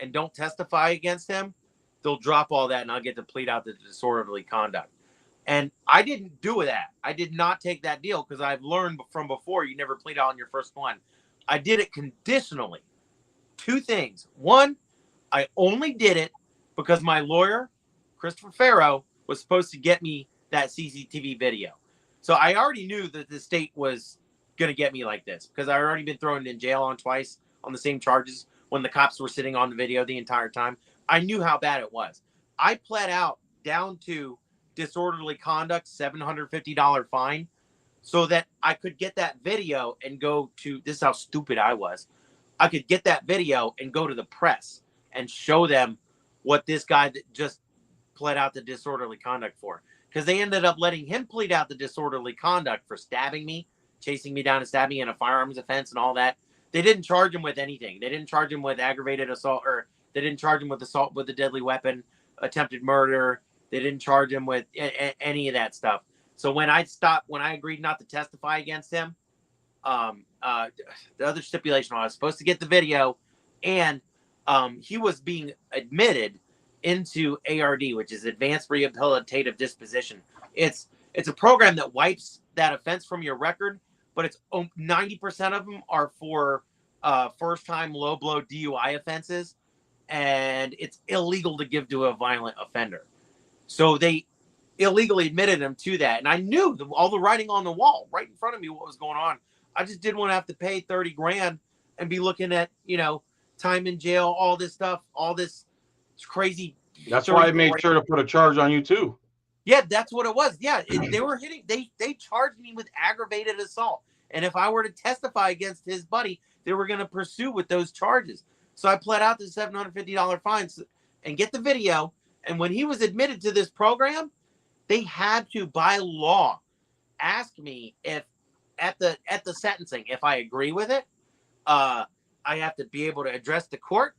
and don't testify against him, they'll drop all that and I'll get to plead out the disorderly conduct. And I didn't do that. I did not take that deal, because I've learned from before, you never plead out on your first one. I did it conditionally. Two things. One, I only did it because my lawyer, Christopher Farrow, was supposed to get me that CCTV video. So I already knew that the state was going to get me like this, because I already been thrown in jail on twice on the same charges when the cops were sitting on the video the entire time. I knew how bad it was. I pled out down to disorderly conduct, $750 fine, so that I could get that video and go to, this is how stupid I was, I could get that video and go to the press and show them what this guy that just pled out the disorderly conduct for. Because they ended up letting him plead out the disorderly conduct for stabbing me, chasing me down and stabbing me in a firearms offense and all that. They didn't charge him with anything. They didn't charge him with aggravated assault, or they didn't charge him with assault with a deadly weapon, attempted murder. They didn't charge him with any of that stuff. So when I agreed not to testify against him, the other stipulation, I was supposed to get the video, and he was being admitted into ARD, which is Advanced Rehabilitative Disposition. It's a program that wipes that offense from your record, but it's 90% of them are for first-time low-blow DUI offenses, and it's illegal to give to a violent offender. So they illegally admitted him to that. And I knew all the writing on the wall right in front of me, what was going on. I just didn't want to have to pay 30 grand and be looking at, time in jail, all this stuff, all this crazy. That's why I made sure to put a charge on you too. Yeah, that's what it was. Yeah, they charged me with aggravated assault. And if I were to testify against his buddy, they were going to pursue with those charges. So I pled out the $750 fines and get the video. And when he was admitted to this program, they had to, by law, ask me if at the sentencing, if I agree with it, I have to be able to address the court.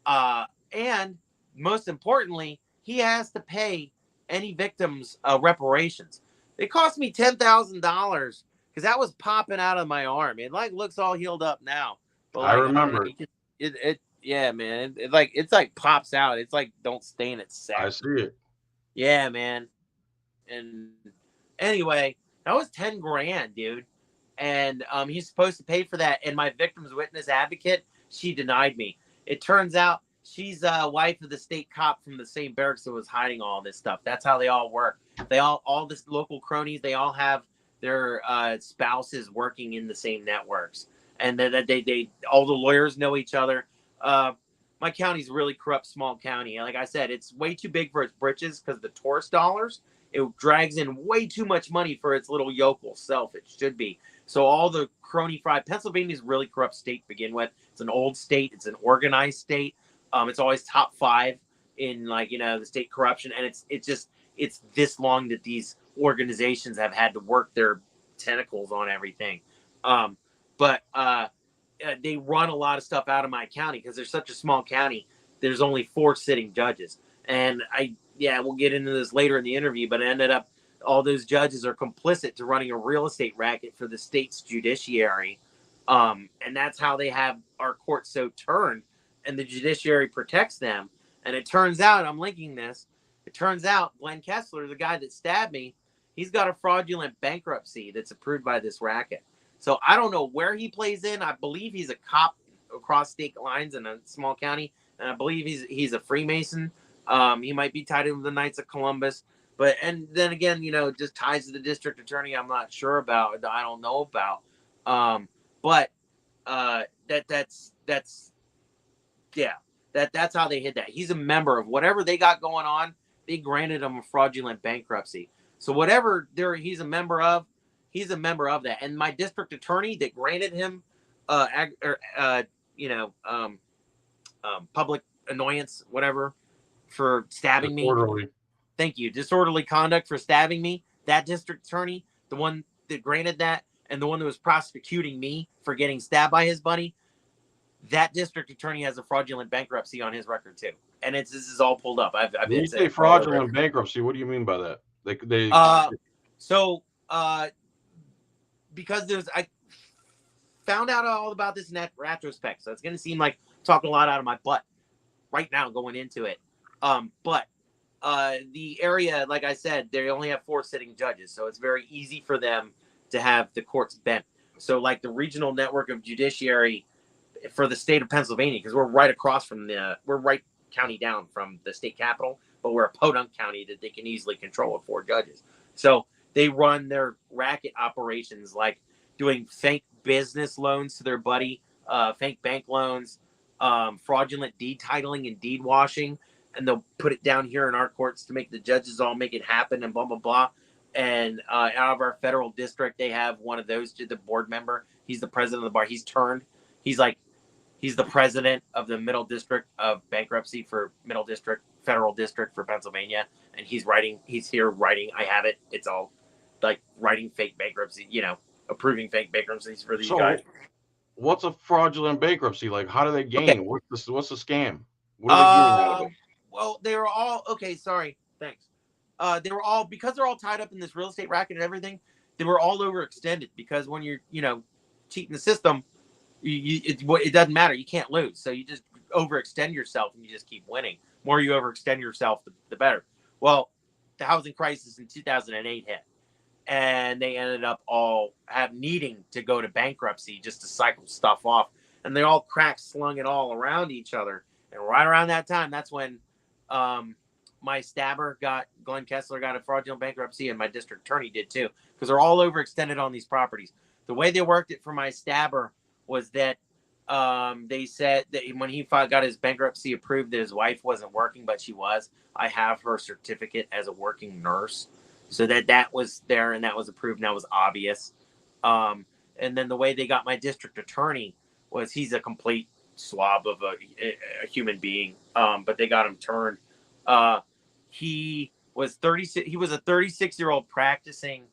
And most importantly, he has to pay any victims reparations. It cost me $10,000 because that was popping out of my arm. It looks all healed up now. But I remember. Yeah, man. It's like pops out. It's like don't stain it set. I see it. Yeah, man. And anyway, that was 10 grand, dude. And he's supposed to pay for that. And my victim's witness advocate, she denied me. It turns out she's a wife of the state cop from the same barracks that was hiding all this stuff. That's how they all work. They all this local cronies, they all have their spouses working in the same networks. And they all the lawyers know each other. My county's a really corrupt small county. Like I said, it's way too big for its britches because the tourist dollars, it drags in way too much money for its little yokel self. It should be. So all the crony fried, Pennsylvania's a really corrupt state to begin with. It's an old state. It's an organized state. It's always top 5 in the state corruption. And it's this long that these organizations have had to work their tentacles on everything. But they run a lot of stuff out of my county because they're such a small county. there's only 4 sitting judges. And we'll get into this later in the interview, but it ended up all those judges are complicit to running a real estate racket for the state's judiciary. And that's how they have our courts so turned, and the judiciary protects them. And it turns out, I'm linking this, it turns out Glenn Kessler, the guy that stabbed me, he's got a fraudulent bankruptcy that's approved by this racket. So I don't know where he plays in. I believe he's a cop across state lines in a small county, and I believe he's a Freemason. He might be tied in with the Knights of Columbus, and then again, just ties to the district attorney. I'm not sure about. I don't know about. That's how they hid that. He's a member of whatever they got going on. They granted him a fraudulent bankruptcy. So whatever he's a member of that. And my district attorney that granted him, public annoyance, whatever, for stabbing me. Thank you. Disorderly conduct for stabbing me. That district attorney, the one that granted that, and the one that was prosecuting me for getting stabbed by his buddy, that district attorney has a fraudulent bankruptcy on his record too. And this is all pulled up. When you say fraudulent bankruptcy, what do you mean by that? Because I found out all about this in retrospect, so it's going to seem like talking a lot out of my butt right now going into it. But the area, like I said, they only have 4 sitting judges, so it's very easy for them to have the courts bent. So like the regional network of judiciary for the state of Pennsylvania, because we're right across from we're right county down from the state capital, but we're a podunk county that they can easily control with 4 judges. So they run their racket operations like doing fake business loans to their buddy, fake bank loans, fraudulent deed titling and deed washing, and they'll put it down here in our courts to make the judges all make it happen and blah, blah, blah. And out of our federal district, they have one of those, the board member. He's the president of the bar. He's the president of the middle district of bankruptcy for middle district, federal district for Pennsylvania. And he's here writing. I have it. It's all like writing fake bankruptcy, approving fake bankruptcies for these guys. What's a fraudulent bankruptcy? Like, how do they gain? Okay. What's the scam? What are they getting out of it? Well, they were all, okay, sorry. Thanks. They were all, because they're all tied up in this real estate racket and everything, they were all overextended because when you're, cheating the system, it doesn't matter. You can't lose. So you just overextend yourself and you just keep winning. The more you overextend yourself, the better. Well, the housing crisis in 2008 hit, and they ended up all needing to go to bankruptcy just to cycle stuff off. And they all slung it all around each other. And right around that time, that's when my stabber Glenn Kessler got a fraudulent bankruptcy, and my district attorney did too, because they're all overextended on these properties. The way they worked it for my stabber was that they said that when he got his bankruptcy approved, that his wife wasn't working, but she was. I have her certificate as a working nurse, so that was there and that was approved, and that was obvious. And then the way they got my district attorney was he's a complete slob of a human being, but they got him turned. He was 36. He was a 36-year-old practicing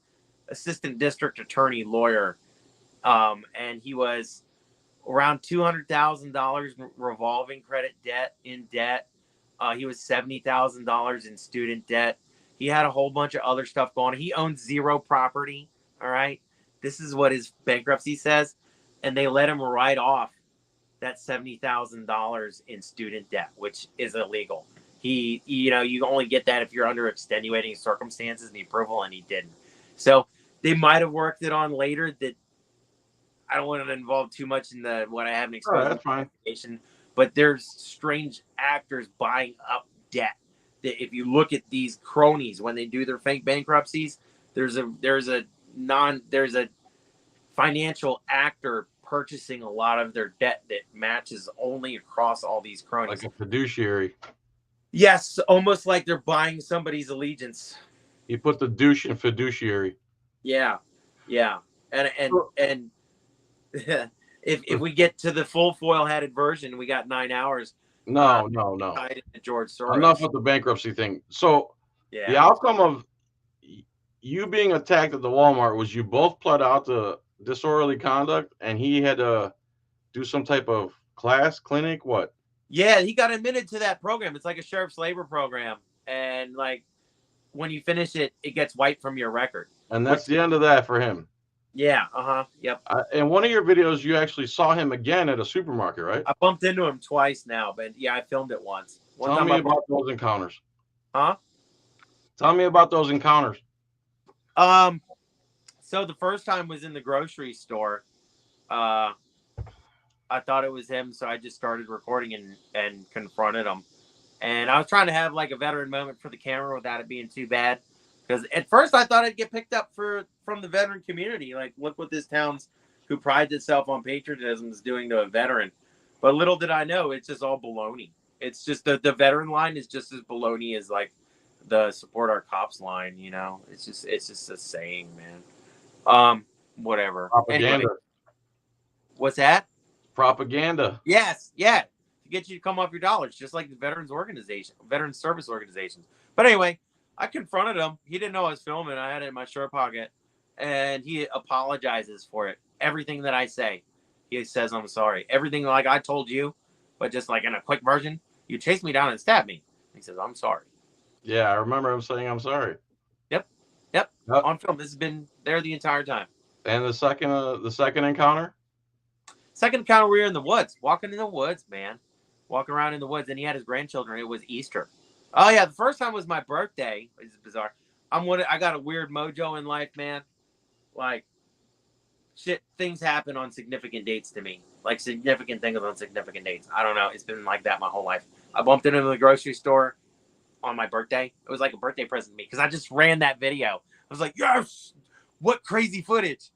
assistant district attorney lawyer, and he was around $200,000 revolving credit debt. He was $70,000 in student debt. He had a whole bunch of other stuff going on. He owned 0 property. All right, this is what his bankruptcy says, and they let him write off that $70,000 in student debt, which is illegal. You only get that if you're under extenuating circumstances and the approval, and he didn't. So they might have worked it on later. That I don't want to involve too much in what I haven't exposed. That's fine. But there's strange actors buying up debt. That if you look at these cronies when they do their fake bankruptcies, there's a financial actor purchasing a lot of their debt that matches only across all these cronies. Like a fiduciary. Yes, almost like they're buying somebody's allegiance. You put the douche in fiduciary. Yeah. And if we get to the full foil-headed version, we got 9 hours. No. George Soros. Enough with the bankruptcy thing. So the outcome of you being attacked at the Walmart was you both pled out to disorderly conduct, and he had to do some type of class clinic. What? Yeah, he got admitted to that program. It's like a sheriff's labor program, and like when you finish it, it gets wiped from your record. And that's the end of that for him. Yeah. Yep. In one of your videos, you actually saw him again at a supermarket, right? I bumped into him twice now, but yeah, I filmed it once. Tell me about those encounters. Huh? Tell me about those encounters. So the first time was in the grocery store. I thought it was him, so I just started recording and confronted him. And I was trying to have like a veteran moment for the camera without it being too bad. Because at first I thought I'd get picked up from the veteran community. Like, look what this town's who prides itself on patriotism is doing to a veteran. But little did I know, it's just all baloney. It's just the veteran line is just as baloney as like the support our cops line, you know. It's just a saying, man. Whatever. Propaganda. Anyway, what's that? Propaganda. Yes, yeah. To get you to come off your dollars, just like the veterans service organizations. But anyway, I confronted him. He didn't know I was filming. I had it in my shirt pocket. And he apologizes for it. Everything that I say, he says, I'm sorry. Everything like I told you, but just like in a quick version, you chased me down and stabbed me. He says, I'm sorry. Yeah, I remember him saying, I'm sorry. Yep. On film. This has been there the entire time. And the second encounter? Second encounter, we were in the woods. Walking in the woods, man. Walking around in the woods, and he had his grandchildren. It was Easter. Oh, yeah. The first time was my birthday. It's bizarre. I got a weird mojo in life, man. Like, shit, things happen on significant dates to me. Like, significant things on significant dates. I don't know. It's been like that my whole life. I bumped into the grocery store on my birthday. It was like a birthday present to me because I just ran that video. I was like, yes! What crazy footage.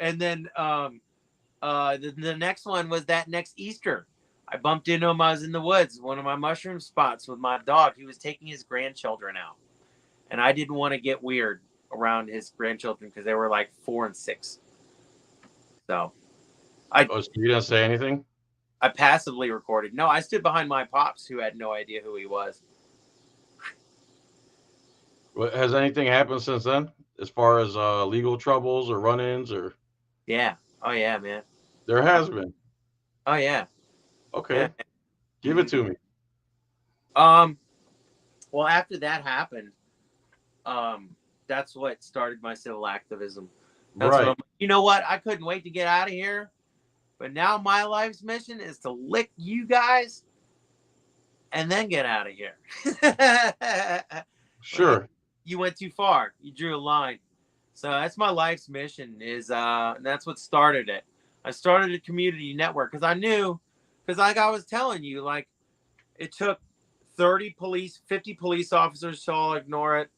And then the next one was that next Easter. I bumped into him. I was in the woods, one of my mushroom spots with my dog. He was taking his grandchildren out. And I didn't want to get weird around his grandchildren because they were like 4 and 6. So you didn't say anything? I passively recorded. No, I stood behind my pops who had no idea who he was. Has anything happened since then as far as legal troubles or run-ins or? Yeah. Oh, yeah, man. There has been. Oh, yeah. Okay. Yeah. Give it to me. Well, after that happened, that's what started my civil activism. Right. You know what? I couldn't wait to get out of here. But now my life's mission is to lick you guys and then get out of here. Sure. You went too far. You drew a line. So that's my life's mission and that's what started it. I started a community network because I knew, because like I was telling you, like it took 50 police officers to all ignore it,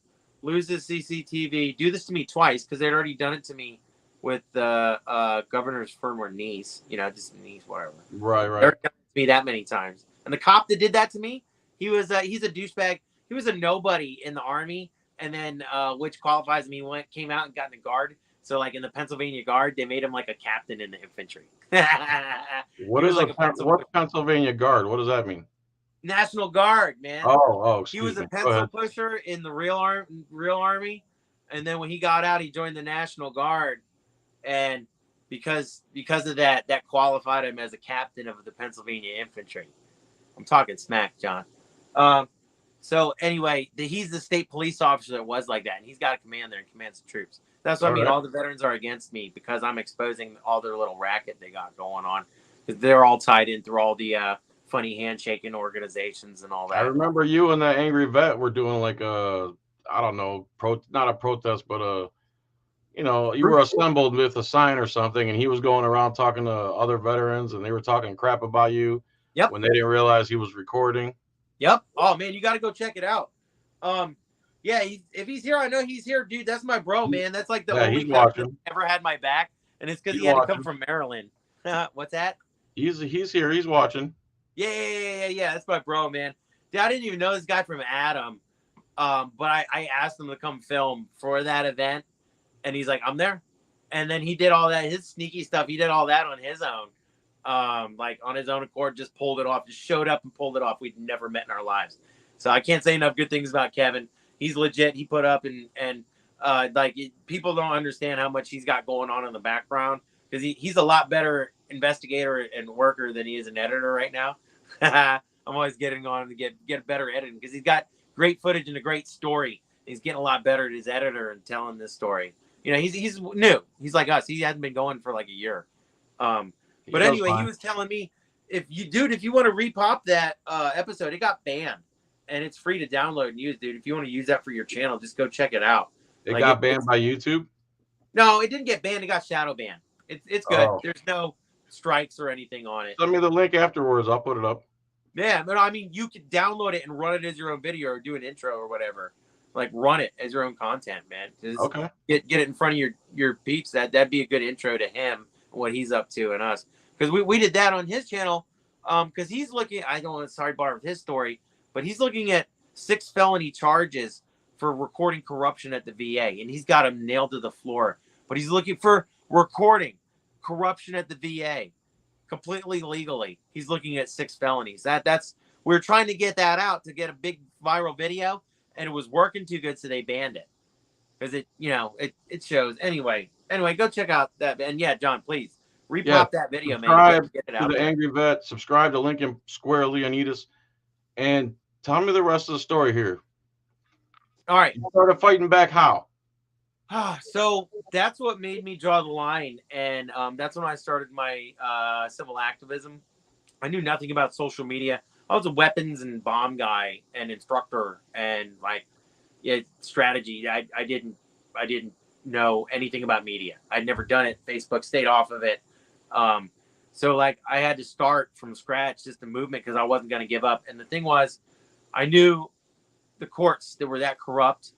lose the CCTV, do this to me twice because they'd already done it to me with the governor's firm or niece, just niece, whatever. Right. They've done it to me that many times. And the cop that did that to me, he's a douchebag. He was a nobody in the Army, and then which qualifies me, came out and got in the Guard. So like in the Pennsylvania Guard, they made him like a captain in the infantry. What's Pennsylvania Guard? What does that mean? National Guard, man. He was a pencil pusher in the real Army, and then when he got out, he joined the National Guard, and because of that qualified him as a captain of the Pennsylvania Infantry. I'm talking smack, John. So anyway, he's the state police officer that was like that, and he's got a command there and commands the troops. That's what I mean. Right. All the veterans are against me because I'm exposing all their little racket they got going on. Because they're all tied in through all the funny handshaking organizations and all that. I remember you and that angry vet were doing like a, I don't know, not a protest, but you were assembled with a sign or something, and he was going around talking to other veterans, and they were talking crap about you. Yep. When they didn't realize he was recording. Yep. Oh man, you got to go check it out. Yeah, if he's here, I know he's here, dude. That's my bro, man. That's like the only cop that ever had my back, and it's because he had to come from Maryland. What's that? He's here. He's watching. Yeah. That's my bro, man. Dude, I didn't even know this guy from Adam, but I asked him to come film for that event, and he's like, I'm there. And then he did all that, his sneaky stuff. He did all that on his own. Like on his own accord, just pulled it off, just showed up and pulled it off. We'd never met in our lives. So I can't say enough good things about Kevin. He's legit. He put up and people don't understand how much he's got going on in the background because he's a lot better investigator and worker than he is an editor right now. I'm always getting on to get better editing because he's got great footage and a great story. He's getting a lot better at his editor and telling this story. You know, he's new. He's like us. He hasn't been going for like a year. But anyway, he was telling me, if you want to repop that episode, it got banned, and it's free to download and use, dude. If you want to use that for your channel, just go check it out. It got banned by YouTube? No, it didn't get banned. It got shadow banned. It's good. Oh. There's no strikes or anything on it. Send me the link afterwards. I'll put it up. Yeah, but I mean, you could download it and run it as your own video or do an intro or whatever. Like, run it as your own content, man. Just Okay. Get it in front of your peeps. That'd be a good intro to him, what he's up to, and us. Because we did that on his channel. Because he's looking. I don't want to sidebar with his story, but he's looking at 6 felony charges for recording corruption at the VA, and he's got him nailed to the floor. But he's looking for recording corruption at the VA completely legally. He's looking at 6 felonies. We're trying to get that out to get a big viral video. And it was working too good, so they banned it because it shows. Anyway, go check out that. And yeah, John, please repop that video, subscribe man. Get it to out the there. Angry Vet. Subscribe to Lincoln Square Leonidas, and tell me the rest of the story here. All right. You started fighting back how? So that's what made me draw the line, and that's when I started my civil activism. I knew nothing about social media. I was a weapons and bomb guy and instructor and strategy. I didn't know anything about media. I'd never done it. Facebook, stayed off of it. So like I had to start from scratch, just a movement, because I wasn't going to give up. And the thing was, I knew the courts that were that corrupt.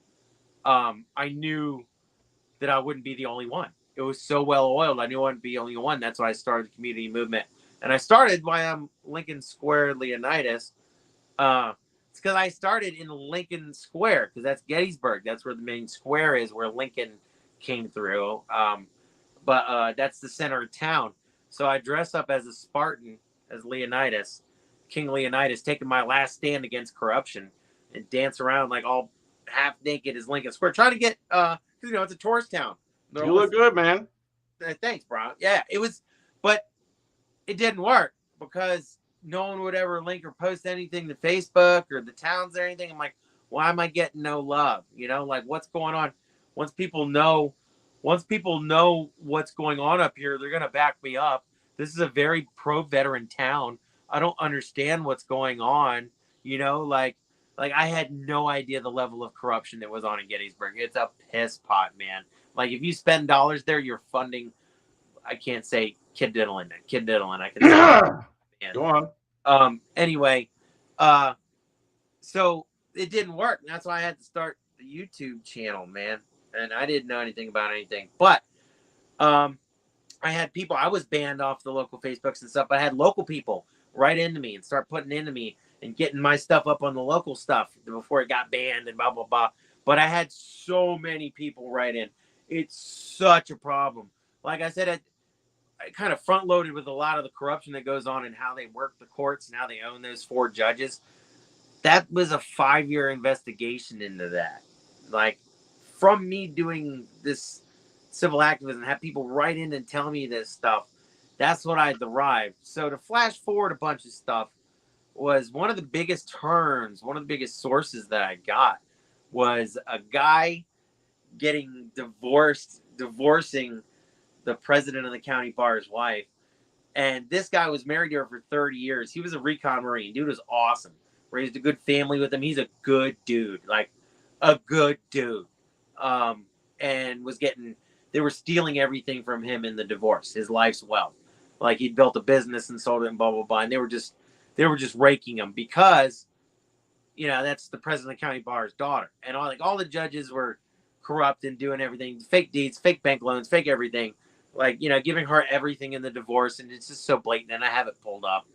I knew that I wouldn't be the only one. It was so well oiled. I knew I wouldn't be the only one. That's why I started the community movement. And I started by Lincoln Square Leonidas. It's because I started in Lincoln Square, because that's Gettysburg. That's where the main square is, where Lincoln came through. But that's the center of town. So I dress up as a Spartan, as Leonidas, King Leonidas, taking my last stand against corruption, and dance around like all half naked as Lincoln Square, trying to get, it's a tourist town. You look good, man. Thanks, bro. Yeah, it was, but it didn't work because no one would ever link or post anything to Facebook or the towns or anything. I'm like, why am I getting no love? Like, what's going on? Once people know what's going on up here, they're going to back me up. This is a very pro-veteran town. I don't understand what's going on. Like I had no idea the level of corruption that was on in Gettysburg. It's a piss pot, man. Like, if you spend dollars there, you're funding, I can't say kid diddling. I can say. Go on. Anyway, so it didn't work. That's why I had to start the YouTube channel, man. And I didn't know anything about anything. But I had people, I was banned off the local Facebooks and stuff, but I had local people write into me and start putting into me and getting my stuff up on the local stuff before it got banned and blah, blah, blah. But I had so many people write in. It's such a problem. Like I said, I kind of front loaded with a lot of the corruption that goes on and how they work the courts and how they own those 4 judges. That was a 5-year investigation into that. Like, from me doing this civil activism, have people write in and tell me this stuff. That's what I derived. So to flash forward a bunch of stuff, was one of the biggest turns, one of the biggest sources that I got was a guy getting divorcing the president of the county bar's wife. And this guy was married to her for 30 years. He was a recon Marine. Dude was awesome. Raised a good family with him. He's a good dude. Like, a good dude. And they were stealing everything from him in the divorce, his life's wealth. Like, he'd built a business and sold it and blah, blah, blah. And they were just raking him because, that's the president of the county bar's daughter. And all the judges were corrupt and doing everything, fake deeds, fake bank loans, fake everything. Like, giving her everything in the divorce. And it's just so blatant. And I have it pulled up.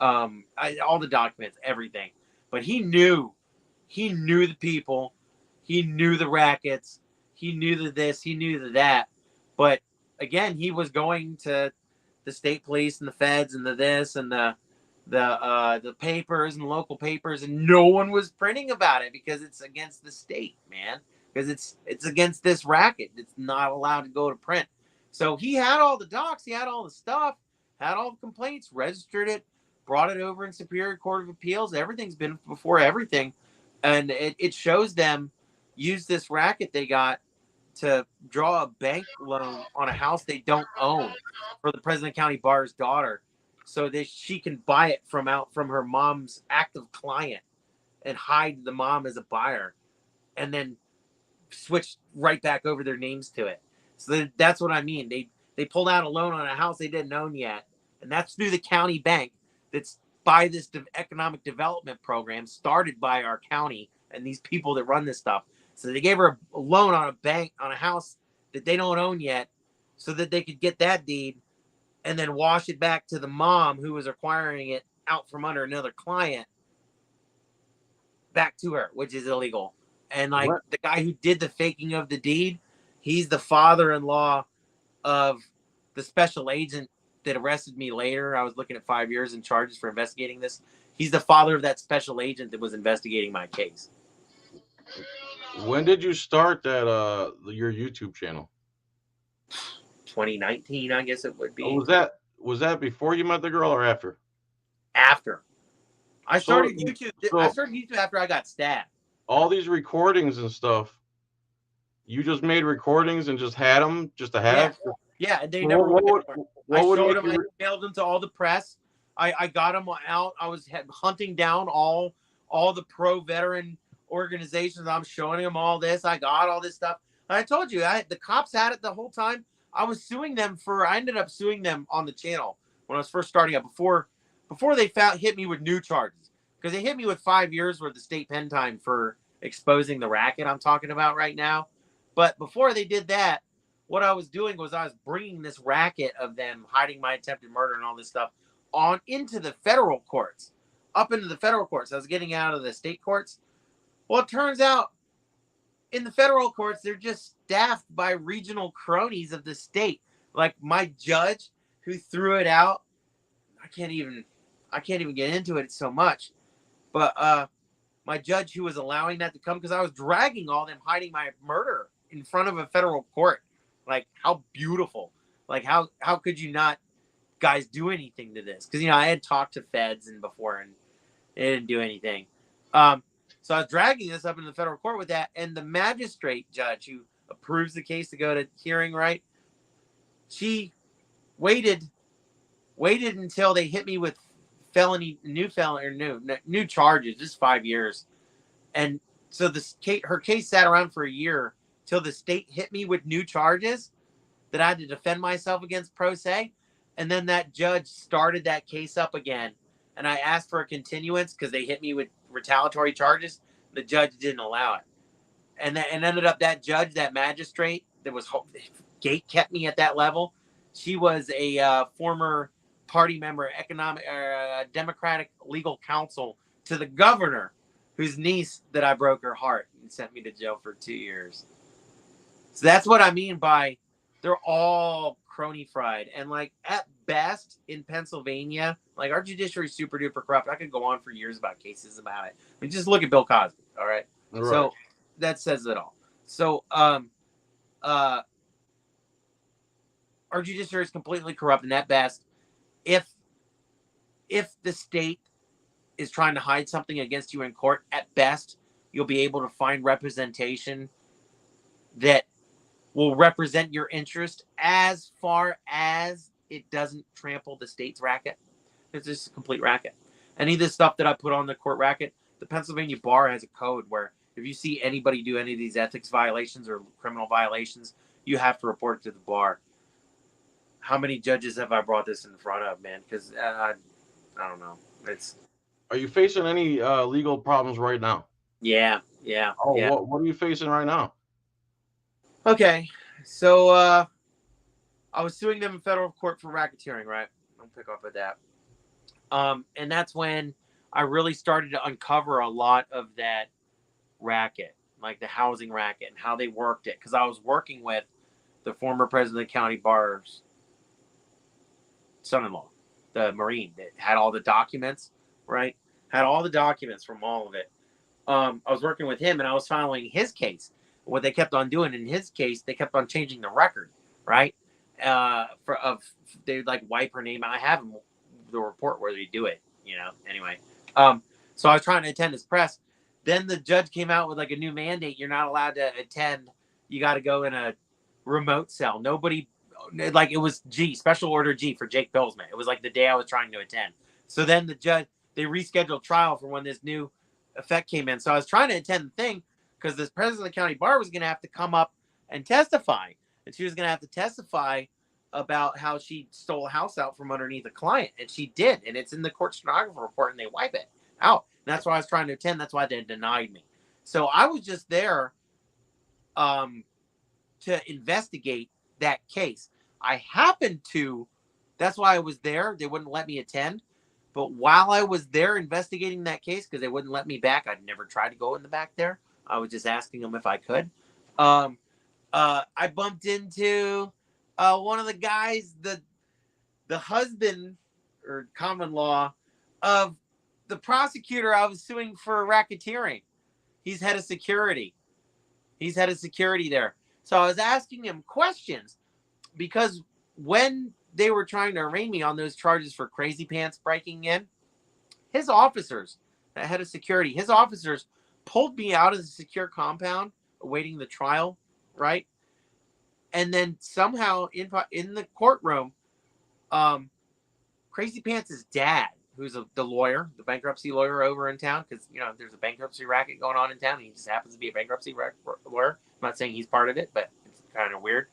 All the documents, everything. But he knew the people. He knew the rackets. He knew the this. He knew the that. But again, he was going to the state police and the feds and the this and the papers and local papers, and no one was printing about it because it's against the state, man. Because it's against this racket. It's not allowed to go to print. So he had all the docs, he had all the stuff, had all the complaints, registered it, brought it over in Superior Court of Appeals. Everything's been before everything. And it shows them use this racket they got to draw a bank loan on a house they don't own for the President County Bar's daughter, so that she can buy it from her mom's active client and hide the mom as a buyer, and then switch right back over their names to it. So that's what I mean. They pulled out a loan on a house they didn't own yet, and that's through the county bank that's by this economic development program started by our county and these people that run this stuff. So they gave her a loan on a house that they don't own yet, so that they could get that deed and then wash it back to the mom who was acquiring it out from under another client back to her, which is illegal. And like the guy who did the faking of the deed, he's the father-in-law of the special agent that arrested me later. I was looking at 5 years in charges for investigating this. He's the father of that special agent that was investigating my case. When did you start that your YouTube channel? 2019, I guess it would be. Was that before you met the girl or after? After. I started YouTube after I got stabbed. All these recordings and stuff, you just made recordings and just had them just to have? Yeah, they never I showed them, I mailed them to all the press. I got them out. I was hunting down all the pro-veteran organizations. I'm showing them all this. I got all this stuff. And I told you, the cops had it the whole time. I was suing them I ended up suing them on the channel when I was first starting up, before they hit me with new charges. Because they hit me with 5 years worth of state pen time for exposing the racket I'm talking about right now. But before they did that, what I was doing was I was bringing this racket of them hiding my attempted murder and all this stuff on into the federal courts, up into the federal courts. I was getting out of the state courts. Well, it turns out in the federal courts, they're just staffed by regional cronies of the state. Like my judge who threw it out. I can't even get into it so much. But my judge who was allowing that to come, because I was dragging all them hiding my murder in front of a federal court. Like, how beautiful. Like, how could you not guys do anything to this? Because, I had talked to feds and before, and they didn't do anything. So I was dragging this up into the federal court with that, and the magistrate judge who approves the case to go to hearing, right? She waited until they hit me with new charges, just 5 years. And so her case sat around for a year till the state hit me with new charges that I had to defend myself against pro se. And then that judge started that case up again. And I asked for a continuance because they hit me with retaliatory charges. The judge didn't allow it. And ended up that judge, that magistrate that was gate kept me at that level. She was a former party member, Democratic legal counsel to the governor, whose niece that I broke her heart and sent me to jail for 2 years. So that's what I mean by they're all crony fried. And like at best in Pennsylvania, like our judiciary is super duper corrupt. I could go on for years about cases about it. I mean, just look at Bill Cosby. All right. So that says it all. So our judiciary is completely corrupt, and at best, if the state is trying to hide something against you in court, at best, you'll be able to find representation that will represent your interest as far as it doesn't trample the state's racket. It's just a complete racket. Any of this stuff that I put on the court racket, the Pennsylvania bar has a code where if you see anybody do any of these ethics violations or criminal violations, you have to report it to the bar. How many judges have I brought this in front of, man? Because I don't know. Are you facing any legal problems right now? Yeah. Oh, yeah. What are you facing right now? Okay, so I was suing them in federal court for racketeering, right? I'll pick up with that. And that's when I really started to uncover a lot of that racket, like the housing racket and how they worked it. Because I was working with the former president of the county bar's son-in-law, the Marine that had all the documents, right? Had all the documents from all of it. I was working with him and I was following his case. What they kept on doing in his case, they kept on changing the record, right? They like wipe her name. I have the report where they do it, Anyway, so I was trying to attend his press. Then the judge came out with like a new mandate. You're not allowed to attend. You got to go in a remote cell. Nobody, like, it was special order G for Jake Bilsman. It was like the day I was trying to attend. So then the judge, they rescheduled trial for when this new effect came in. So I was trying to attend the thing because this president of the county bar was going to have to come up and testify. And she was going to have to testify about how she stole a house out from underneath a client. And she did. And it's in the court stenographer report, and they wipe it out. And that's why I was trying to attend. That's why they denied me. So I was just there to investigate that case. I happened to, that's why I was there. They wouldn't let me attend. But while I was there investigating that case, because they wouldn't let me back, I'd never tried to go in the back there. I was just asking them if I could. I bumped into one of the guys, the husband or common law of the prosecutor I was suing for racketeering. He's head of security. He's head of security there. So I was asking him questions because when they were trying to arraign me on those charges for crazy pants breaking in, his officers, the head of security, his officers pulled me out of the secure compound awaiting the trial, right? And then somehow in the courtroom, Crazy Pants' dad, who's the lawyer, the bankruptcy lawyer over in town, because, there's a bankruptcy racket going on in town, and he just happens to be a bankruptcy lawyer. I'm not saying he's part of it, but it's kind of weird.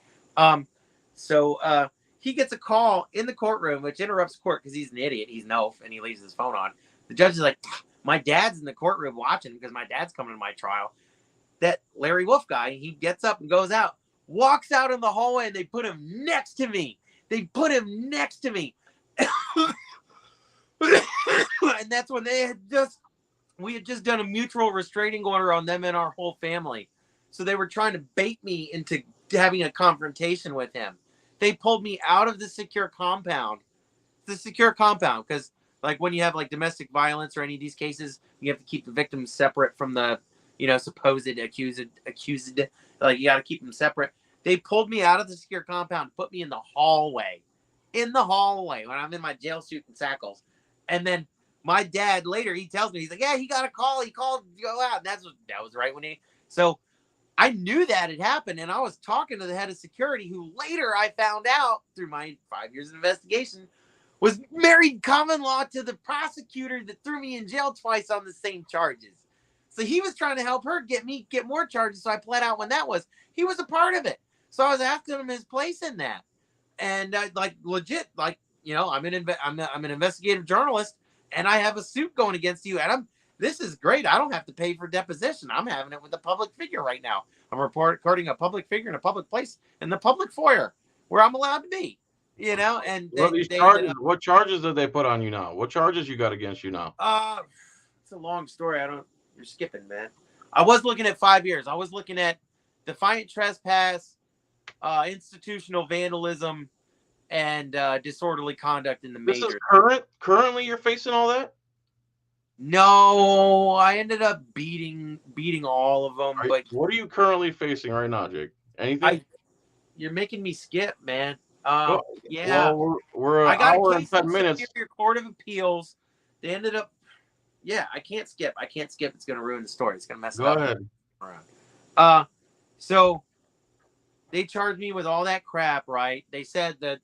So he gets a call in the courtroom, which interrupts court because he's an idiot. He's an elf, and he leaves his phone on. The judge is like, my dad's in the courtroom watching because my dad's coming to my trial. That Larry Wolf guy, he gets up and goes out, walks out in the hallway, and they put him next to me. And that's when we had just done a mutual restraining order on them and our whole family. So they were trying to bait me into having a confrontation with him. They pulled me out of the secure compound. Because like when you have like domestic violence or any of these cases, you have to keep the victims separate from the, supposed accused. Like you got to keep them separate. They pulled me out of the secure compound, put me in the hallway when I'm in my jail suit and shackles. And then my dad later, he tells me, he's like, yeah, he got a call. He called to go out. And that was right when so I knew that had happened. And I was talking to the head of security, who later I found out through my 5 years of investigation was married common law to the prosecutor that threw me in jail twice on the same charges. So he was trying to help her get more charges. So I pled out when that was. He was a part of it. So I was asking him his place in that. And legit, I'm an investigative journalist, and I have a suit going against you. And this is great. I don't have to pay for deposition. I'm having it with a public figure right now. I'm recording a public figure in a public place in the public foyer where I'm allowed to be. And what charges did they put on you now? What charges you got against you now? It's a long story. You're skipping, man. I was looking at 5 years. I was looking at defiant trespass, institutional vandalism, and disorderly conduct in the major. This is currently you're facing all that? No, I ended up beating all of them. But what are you currently facing right now, Jake? Anything? You're making me skip, man. Yeah. Well, we're an hour and 10 minutes. Superior Court of Appeals. They ended up. Yeah, I can't skip. It's going to ruin the story. It's going to mess it up. Go ahead. So they charged me with all that crap, right? They said that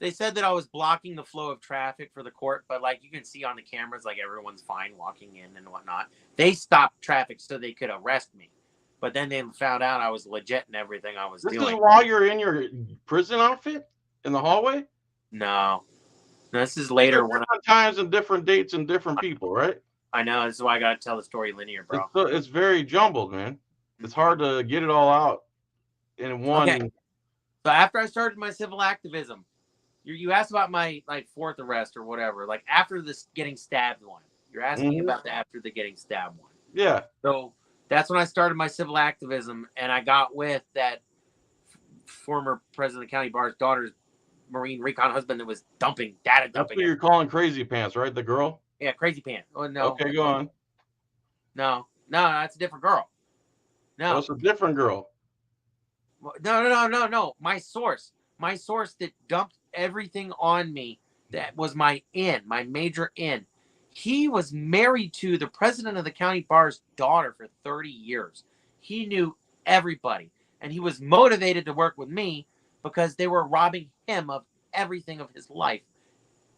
I was blocking the flow of traffic for the court, but like you can see on the cameras, like everyone's fine walking in and whatnot. They stopped traffic so they could arrest me. But then they found out I was legit in everything I was doing. This is while you're in your prison outfit in the hallway? No, this is later. Different times and different dates and different people, right? I know. This is why I got to tell the story linear, bro. It's very jumbled, man. It's hard to get it all out in one. Okay. So after I started my civil activism, you asked about my fourth arrest or whatever. Like after this getting stabbed one, you're asking about after the getting stabbed one. Yeah. So that's when I started my civil activism, and I got with that former president of the county bar's daughter's Marine recon husband that was data dumping. That's what you're calling Crazy Pants, right? The girl? Yeah, Crazy Pants. Oh no. Okay, go on. No, that's a different girl. No, it's a different girl. No. My source that dumped everything on me. That was my major in. He was married to the president of the county bar's daughter for 30 years. He knew everybody, and he was motivated to work with me because they were robbing him of everything of his life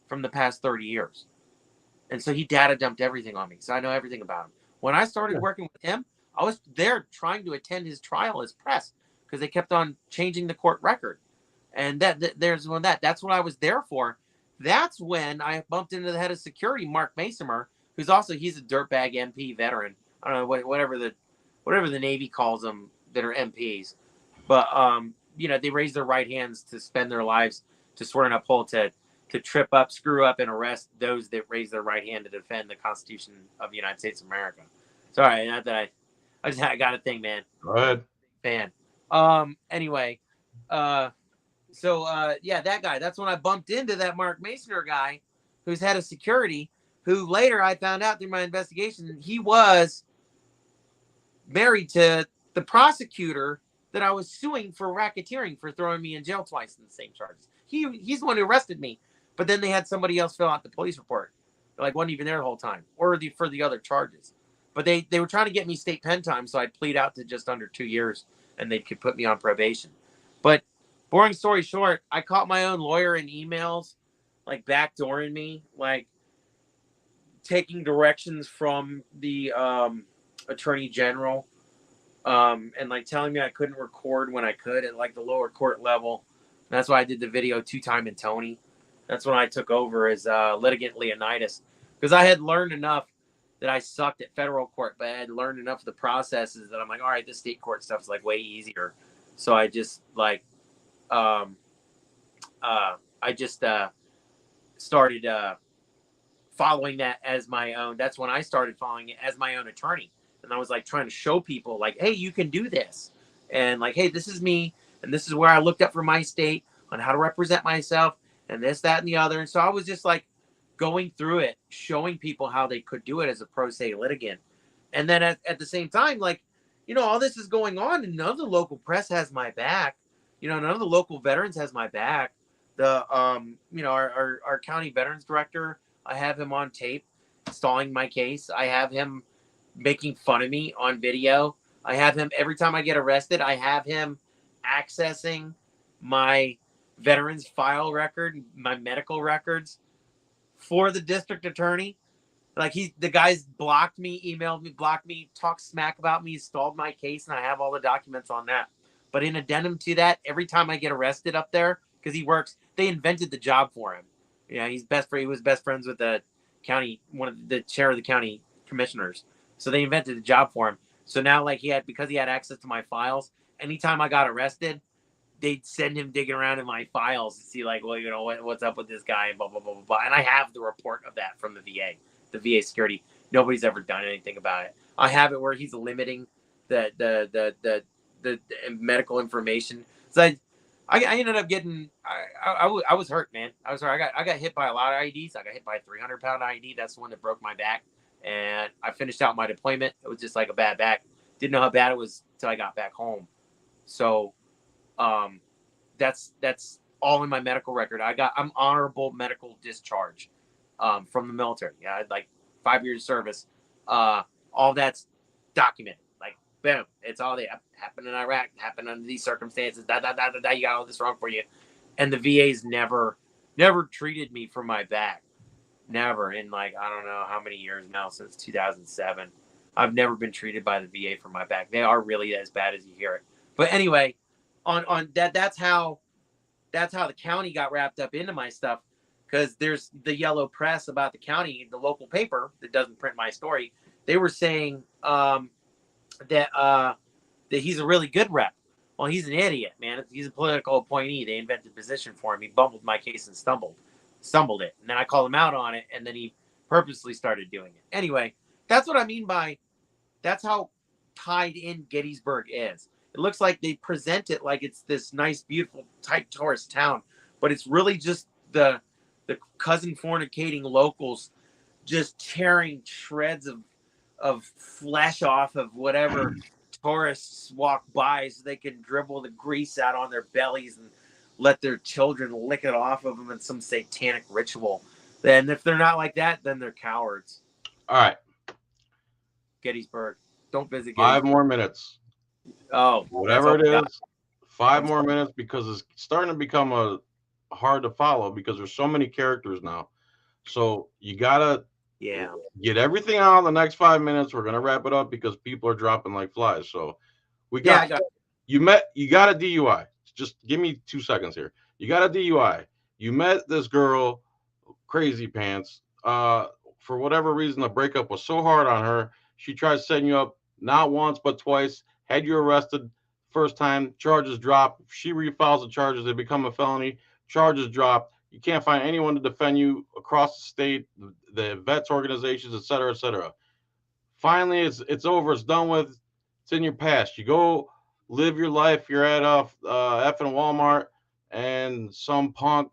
from the past 30 years. And so he data dumped everything on me. So I know everything about him. When I started working with him, I was there trying to attend his trial as press because they kept on changing the court record. And that's what I was there for. That's when I bumped into the head of security, Mark Masimer, he's a dirtbag MP veteran. I don't know whatever the Navy calls them that are MPs, but they raise their right hands to spend their lives to swear and uphold to trip up, screw up, and arrest those that raise their right hand to defend the Constitution of the United States of America. Sorry, not that I got a thing, man. Go ahead. Fan. Anyway, that guy. That's when I bumped into that Mark Masoner guy, who's head of security, who later I found out through my investigation he was married to the prosecutor that I was suing for racketeering for throwing me in jail twice in the same charges. He's the one who arrested me, but then they had somebody else fill out the police report. Like, wasn't even there the whole time, or for the other charges. But they were trying to get me state pen time, so I'd plead out to just under 2 years, and they could put me on probation. But boring story short, I caught my own lawyer in emails, like backdooring me, like taking directions from the attorney general, and like telling me I couldn't record when I could at like the lower court level. And that's why I did the video 2-time in Tony. That's when I took over as litigant Leonidas, because I had learned enough that I sucked at federal court, but I had learned enough of the processes that I'm like, all right, this state court stuff is like way easier. So I just like, started following that as my own. That's when I started following it as my own attorney. And I was like trying to show people like, hey, you can do this. And like, hey, this is me. And this is where I looked up for my state on how to represent myself and this, that, and the other. And so I was just like going through it, showing people how they could do it as a pro se litigant. And then at the same time, like, all this is going on and none of the local press has my back. None of the local veterans has my back. The, our county veterans director, I have him on tape stalling my case. I have him making fun of me on video. I have him every time I get arrested. I have him accessing my veterans file record, my medical records for the district attorney. Like the guy's blocked me, emailed me, blocked me, talked smack about me, stalled my case, and I have all the documents on that. But in addendum to that, every time I get arrested up there, because he works, they invented the job for him. He was best friends with the county, the chair of the county commissioners. So they invented the job for him. So now, like, because he had access to my files, anytime I got arrested, they'd send him digging around in my files to see, like, well, what's up with this guy, and blah, blah, blah, blah, blah. And I have the report of that from the VA security. Nobody's ever done anything about it. I have it where he's limiting the medical information. So I ended up getting, I was hurt, man. I was hurt. I got hit by a lot of IEDs. I got hit by a 300-pound IED. That's the one that broke my back. And I finished out my deployment. It was just like a bad back. Didn't know how bad it was until I got back home. So that's all in my medical record. I'm honorable medical discharge from the military. Yeah, I had like 5 years of service. All that's documented. Like, boom, it's all there. Happened in Iraq, happened under these circumstances. You got all this wrong for you. And the VA's never treated me for my back. Never. In like, I don't know how many years now, since 2007. I've never been treated by the VA for my back. They are really as bad as you hear it. But anyway, on that's how the county got wrapped up into my stuff, because there's the yellow press about the county, the local paper that doesn't print my story. They were saying that he's a really good rep. Well, he's an idiot, man. He's a political appointee. They invented a position for him. He bumbled my case and stumbled it. And then I called him out on it, and then he purposely started doing it. Anyway, that's what I mean by that's how tied in Gettysburg is. It looks like they present it like it's this nice, beautiful, tight tourist town, but it's really just the cousin fornicating locals just tearing shreds of flesh off of whatever tourists walk by so they can dribble the grease out on their bellies and let their children lick it off of them in some satanic ritual. Then if they're not like that, then they're cowards. All right. Gettysburg. Don't visit 5 Gettysburg. more minutes. Oh, Whatever it got. is, 5 more minutes, because it's starting to become hard to follow because there's so many characters now. So you gotta get everything out in the next 5 minutes. We're gonna wrap it up because people are dropping like flies. So we got, you got a DUI. Just give me 2 seconds here. You got a DUI. You met this girl, crazy pants. For whatever reason, the breakup was so hard on her. She tried setting you up not once but twice. Had you arrested first time, charges drop. She refiles the charges. They become a felony. Charges drop. You can't find anyone to defend you across the state, the vets organizations, et cetera, et cetera. Finally, it's over. It's done with. It's in your past. You go live your life. You're at effing Walmart, and some punk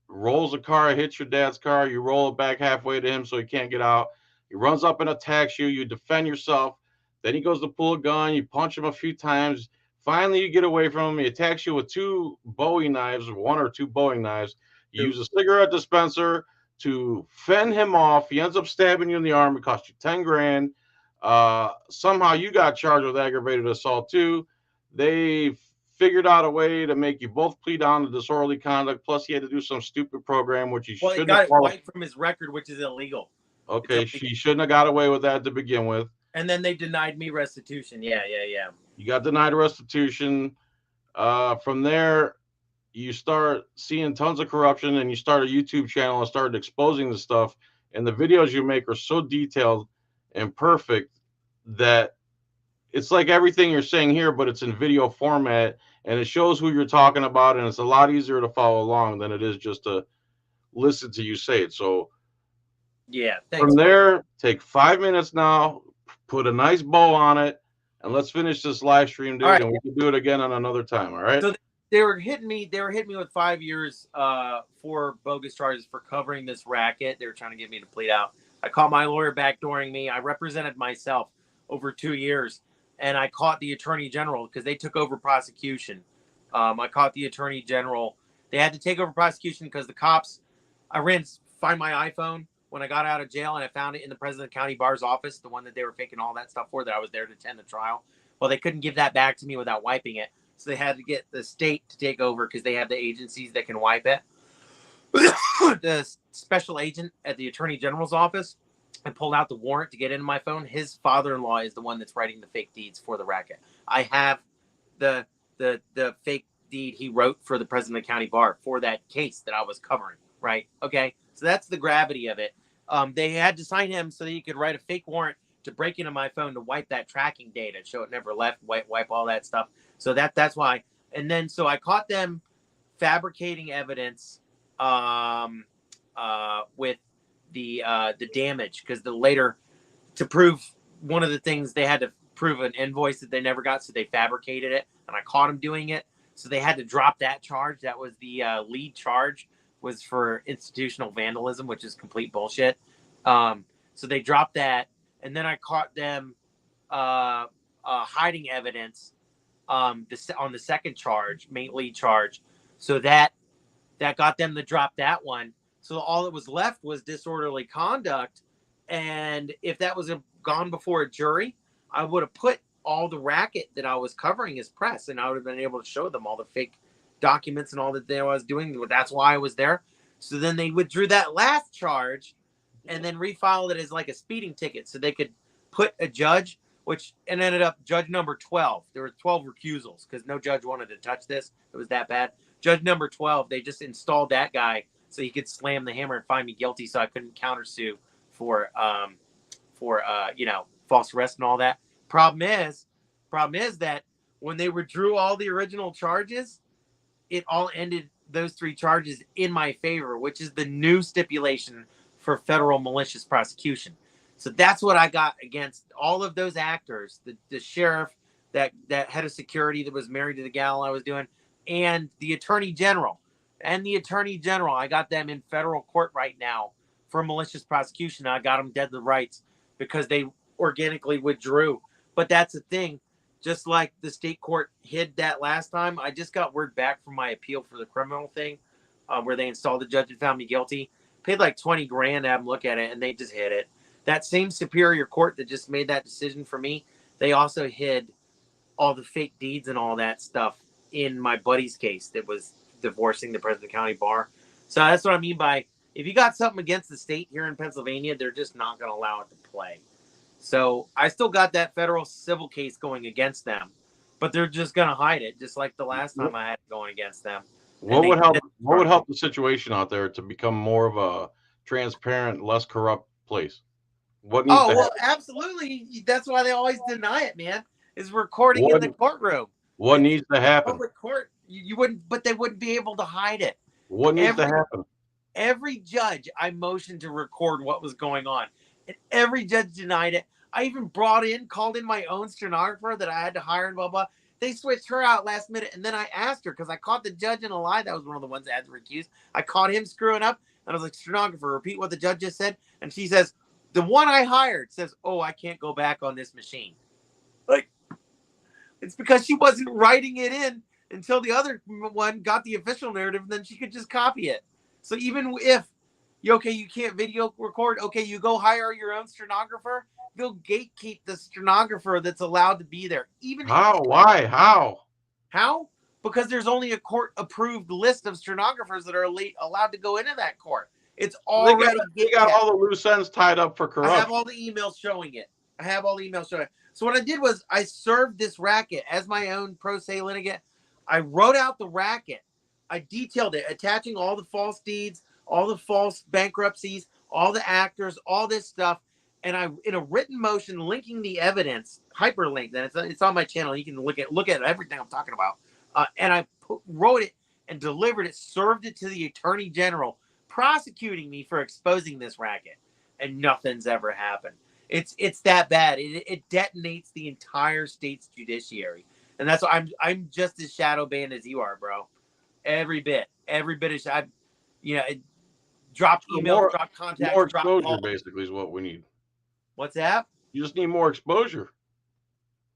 rolls a car, hits your dad's car. You roll it back halfway to him so he can't get out. He runs up and attacks you. You defend yourself. Then he goes to pull a gun. You punch him a few times. Finally, you get away from him. He attacks you with 2 Bowie knives, 1 or 2 Bowie knives. You use a cigarette dispenser to fend him off. He ends up stabbing you in the arm. It cost you 10 grand. Somehow you got charged with aggravated assault too. They figured out a way to make you both plead down to disorderly conduct. Plus, he had to do some stupid program, which he shouldn't have. He got it wiped from his record, which is illegal. Okay, she shouldn't have got away with that to begin with. And then they denied me restitution. Yeah. You got denied restitution. From there, you start seeing tons of corruption, and you start a YouTube channel and started exposing the stuff. And the videos you make are so detailed and perfect that it's like everything you're saying here, but it's in video format, and it shows who you're talking about, and it's a lot easier to follow along than it is just to listen to you say it. So yeah, from there, take 5 minutes now, put a nice bow on it, and let's finish this live stream, dude. Right. And we can do it again on another time. All right. So they were hitting me with 5 years for bogus charges for covering this racket. They were trying to get me to plead out. I caught my lawyer backdooring me. I represented myself over 2 years, and I caught the attorney general because they took over prosecution. I caught the attorney general. They had to take over prosecution because the cops. I find my iPhone when I got out of jail, and I found it in the president of the county bar's office, the one that they were faking all that stuff for, that I was there to attend the trial. Well, they couldn't give that back to me without wiping it. So they had to get the state to take over because they have the agencies that can wipe it. The special agent at the attorney general's office, I pulled out the warrant to get into my phone. His father-in-law is the one that's writing the fake deeds for the racket. I have the fake deed he wrote for the president of the county bar for that case that I was covering, right? Okay, so that's the gravity of it. They had to sign him so that he could write a fake warrant to break into my phone to wipe that tracking data, show it never left, wipe all that stuff. So that's why. And then so I caught them fabricating evidence with the damage, because to prove one of the things, they had to prove an invoice that they never got, so they fabricated it, and I caught them doing it. So they had to drop that charge. That was the lead charge, was for institutional vandalism, which is complete bullshit. So they dropped that, and then I caught them hiding evidence on the second charge, main lead charge. So that got them to drop that one. So all that was left was disorderly conduct. And if that was gone before a jury, I would have put all the racket that I was covering as press, and I would have been able to show them all the fake documents and all that I was doing. That's why I was there. So then they withdrew that last charge and then refiled it as like a speeding ticket, so they could put a judge, which and ended up judge number 12. There were 12 recusals because no judge wanted to touch this. It was that bad. Judge number 12, they just installed that guy so he could slam the hammer and find me guilty, so I couldn't countersue for false arrest and all that. Problem is that when they withdrew all the original charges, it all ended those 3 charges in my favor, which is the new stipulation for federal malicious prosecution. So that's what I got against all of those actors, the sheriff, that head of security that was married to the gal I was doing, and the attorney general. I got them in federal court right now for malicious prosecution. I got them dead to rights because they organically withdrew. But that's the thing. Just like the state court hid that last time, I just got word back from my appeal for the criminal thing, where they installed the judge and found me guilty. Paid like 20 grand to have them look at it, and they just hid it. That same Superior Court that just made that decision for me, they also hid all the fake deeds and all that stuff in my buddy's case that was divorcing the President County Bar. So that's what I mean by, if you got something against the state here in Pennsylvania, they're just not going to allow it to play. So I still got that federal civil case going against them, but they're just going to hide it, just like the last time I had it going against them. What would help? What would help the situation out there to become more of a transparent, less corrupt place? What needs to happen? Absolutely. That's why they always deny it, man. Is recording in the courtroom. What needs to happen? Public court, you wouldn't, but they wouldn't be able to hide it. What needs to happen? Every judge I motioned to record what was going on, and every judge denied it. I even called in my own stenographer that I had to hire and blah, blah. They switched her out last minute. And then I asked her, because I caught the judge in a lie. That was one of the ones that had to recuse. I caught him screwing up. And I was like, stenographer, repeat what the judge just said. And she says, the one I hired says, oh, I can't go back on this machine. Like, it's because she wasn't writing it in until the other one got the official narrative, and then she could just copy it. So even if, you can't video record, you go hire your own stenographer, they'll gatekeep the stenographer that's allowed to be there. Even Why? How? Because there's only a court-approved list of stenographers that are allowed to go into that court. It's already they got all the loose ends tied up for corruption. I have all the emails showing it. So what I did was I served this racket as my own pro se litigant. I wrote out the racket. I detailed it, attaching all the false deeds, all the false bankruptcies, all the actors, all this stuff. And I, in a written motion, linking the evidence, hyperlinked, and it's on my channel. You can look at everything I'm talking about. And I wrote it and delivered it, served it to the Attorney General, prosecuting me for exposing this racket, and nothing's ever happened. It's that bad. It detonates the entire state's judiciary, and that's why I'm just as shadow banned as you are, bro. Every bit of dropped email, dropped contact, more exposure. Basically, is what we need. What's that? You just need more exposure.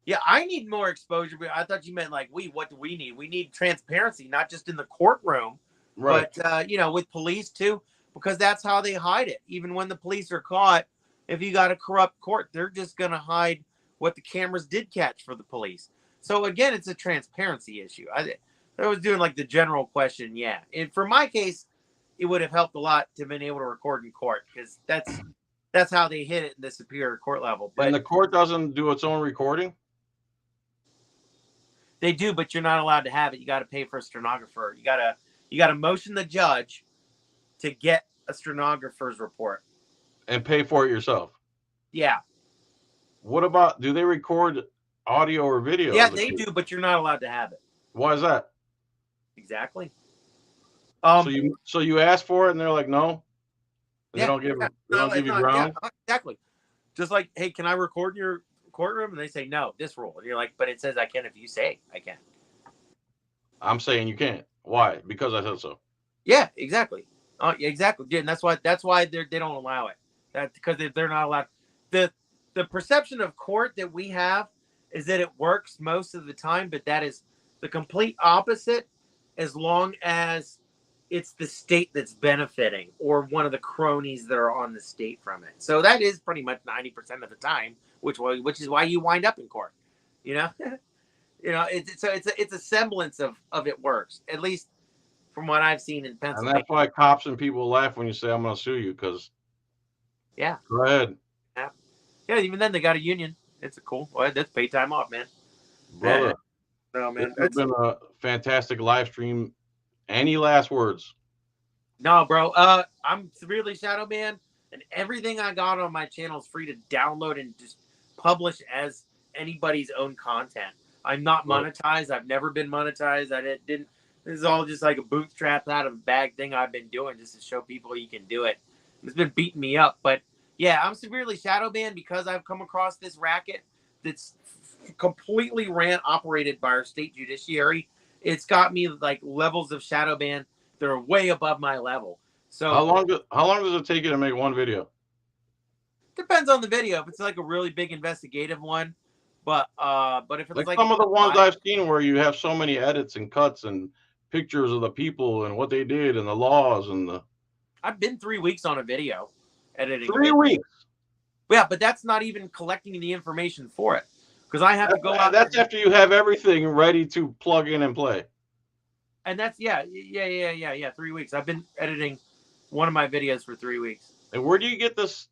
Yeah, I need more exposure, but I thought you meant like what do we need? We need transparency, not just in the courtroom, right? But with police too, because that's how they hide it. Even when the police are caught, if you got a corrupt court, they're just gonna hide what the cameras did catch for the police. So again, it's a transparency issue. I was doing like the general question, yeah. And for my case, it would have helped a lot to have been able to record in court, because that's how they hit it in the Superior Court level. But and the court doesn't do its own recording? They do, but you're not allowed to have it. You got to pay for a stenographer. You got to motion the judge to get a stenographer's report. And pay for it yourself? Yeah. What about, do they record audio or video? Yeah, they do, but you're not allowed to have it. Why is that? Exactly. So you ask for it and they're like, no? And yeah, they don't give you ground? Yeah, exactly. Just like, hey, can I record in your courtroom? And they say, no, this rule. And you're like, but it says I can if you say I can. I'm saying you can't. Why? Because I said so. Yeah, exactly. Exactly. Yeah, and that's why they don't allow it. That's because they're not allowed. The perception of court that we have is that it works most of the time, but that is the complete opposite as long as it's the state that's benefiting or one of the cronies that are on the state from it. So that is pretty much 90% of the time, which is why you wind up in court. It's a semblance of it works, at least from what I've seen in Pennsylvania. And that's why cops and people laugh when you say I'm going to sue you, because yeah, go ahead. Yeah, even then they got a union. It's cool. Well, that's paid time off, man. Brother, no, man, it's been a fantastic live stream. Any last words? No, bro. I'm severely shadow banned, and everything I got on my channel is free to download and just publish as anybody's own content. I'm not monetized. I've never been monetized. I didn't. This is all just like a bootstrap out of a bag thing I've been doing just to show people you can do it. It's been beating me up, but yeah, I'm severely shadow banned because I've come across this racket that's completely operated by our state judiciary. It's got me like levels of shadow ban that are way above my level. So how long does it take you to make one video? Depends on the video. If it's like a really big investigative one, but if it's like some of the ones I've seen where you have so many edits and cuts and pictures of the people and what they did and the laws and the I've been 3 weeks on a video editing. 3 weeks. Yeah, but that's not even collecting the information for it, because I have to go out. That's after you have everything ready to plug in and play. And that's 3 weeks. I've been editing one of my videos for 3 weeks. And where do you get this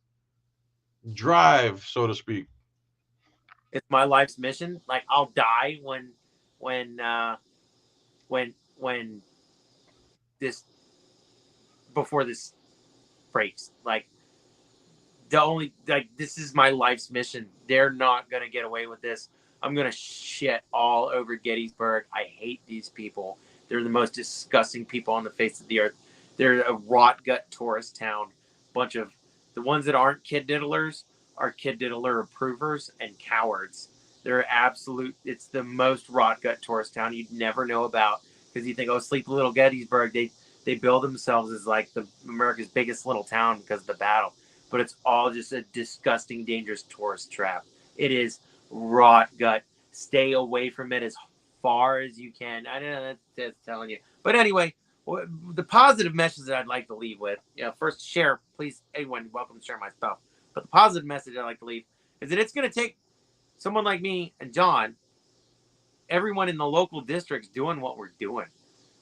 drive, so to speak? It's my life's mission. Like, I'll die when this, before this breaks. Like, this is my life's mission. They're not gonna get away with this. I'm gonna shit all over Gettysburg. I hate these people. They're the most disgusting people on the face of the earth. They're a rot gut tourist town. Bunch of the ones that aren't kid diddlers are kid diddler approvers and cowards. They're absolute. It's the most rot gut tourist town you'd never know about, because you think, oh, sleepy little Gettysburg. They build themselves as like the America's biggest little town because of the battle, but it's all just a disgusting, dangerous tourist trap. It is rot gut. Stay away from it as far as you can. I don't know, that's telling you. But anyway, the positive message that I'd like to leave with, first, share, please, anyone welcome to share my stuff. But the positive message I'd like to leave is that it's going to take someone like me and John, everyone in the local districts, doing what we're doing,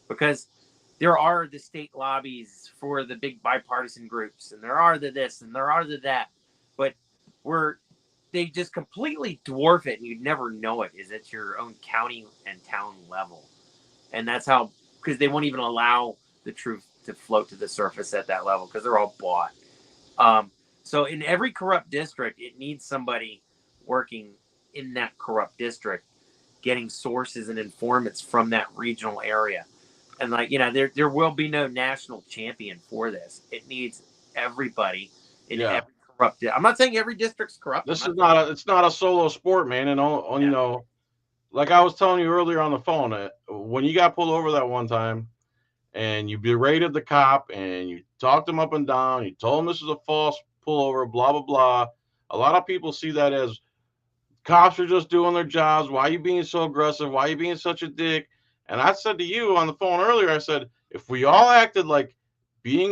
because there are the state lobbies for the big bipartisan groups, and there are the this, and there are the that, but they just completely dwarf it, and you'd never know it, is at your own county and town level. And that's how, because they won't even allow the truth to float to the surface at that level, because they're all bought. So in every corrupt district, it needs somebody working in that corrupt district, getting sources and informants from that regional area. And there will be no national champion for this. It needs everybody in every corrupt. I'm not saying every district's corrupt. It's not a solo sport, man. And you know, like I was telling you earlier on the phone, when you got pulled over that one time, and you berated the cop, and you talked him up and down, you told him this is a false pullover, blah blah blah. A lot of people see that as cops are just doing their jobs. Why are you being so aggressive? Why are you being such a dick? And I said to you on the phone earlier, I said, if we all acted like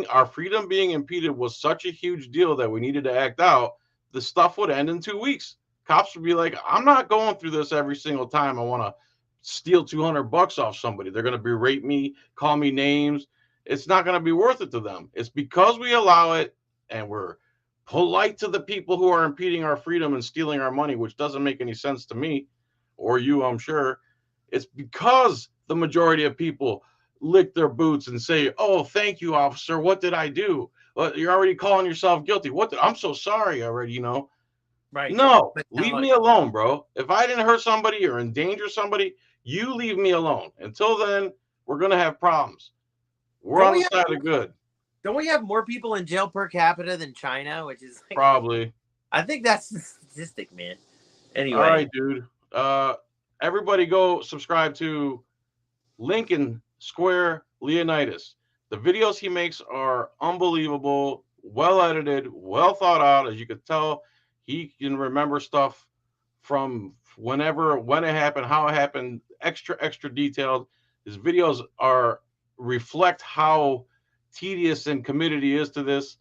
our freedom being impeded was such a huge deal that we needed to act out, the stuff would end in 2 weeks. Cops would be like, I'm not going through this every single time I want to steal $200 off somebody. They're going to berate me, call me names. It's not going to be worth it to them. It's because we allow it, and we're polite to the people who are impeding our freedom and stealing our money, which doesn't make any sense to me or you, I'm sure. It's because the majority of people lick their boots and say, oh, thank you, officer. What did I do? Well, you're already calling yourself guilty. I'm so sorry already, Right. No, leave me alone, bro. If I didn't hurt somebody or endanger somebody, you leave me alone. Until then, we're going to have problems. We're on the side of good. Don't we have more people in jail per capita than China, which is probably? I think that's the statistic, man. Anyway. All right, dude. Everybody go subscribe to Lincoln Square Leonidas. The videos he makes are unbelievable, well edited, well thought out. As you could tell, he can remember stuff from when it happened, how it happened, extra detailed. His videos reflect how tedious and committed he is to this.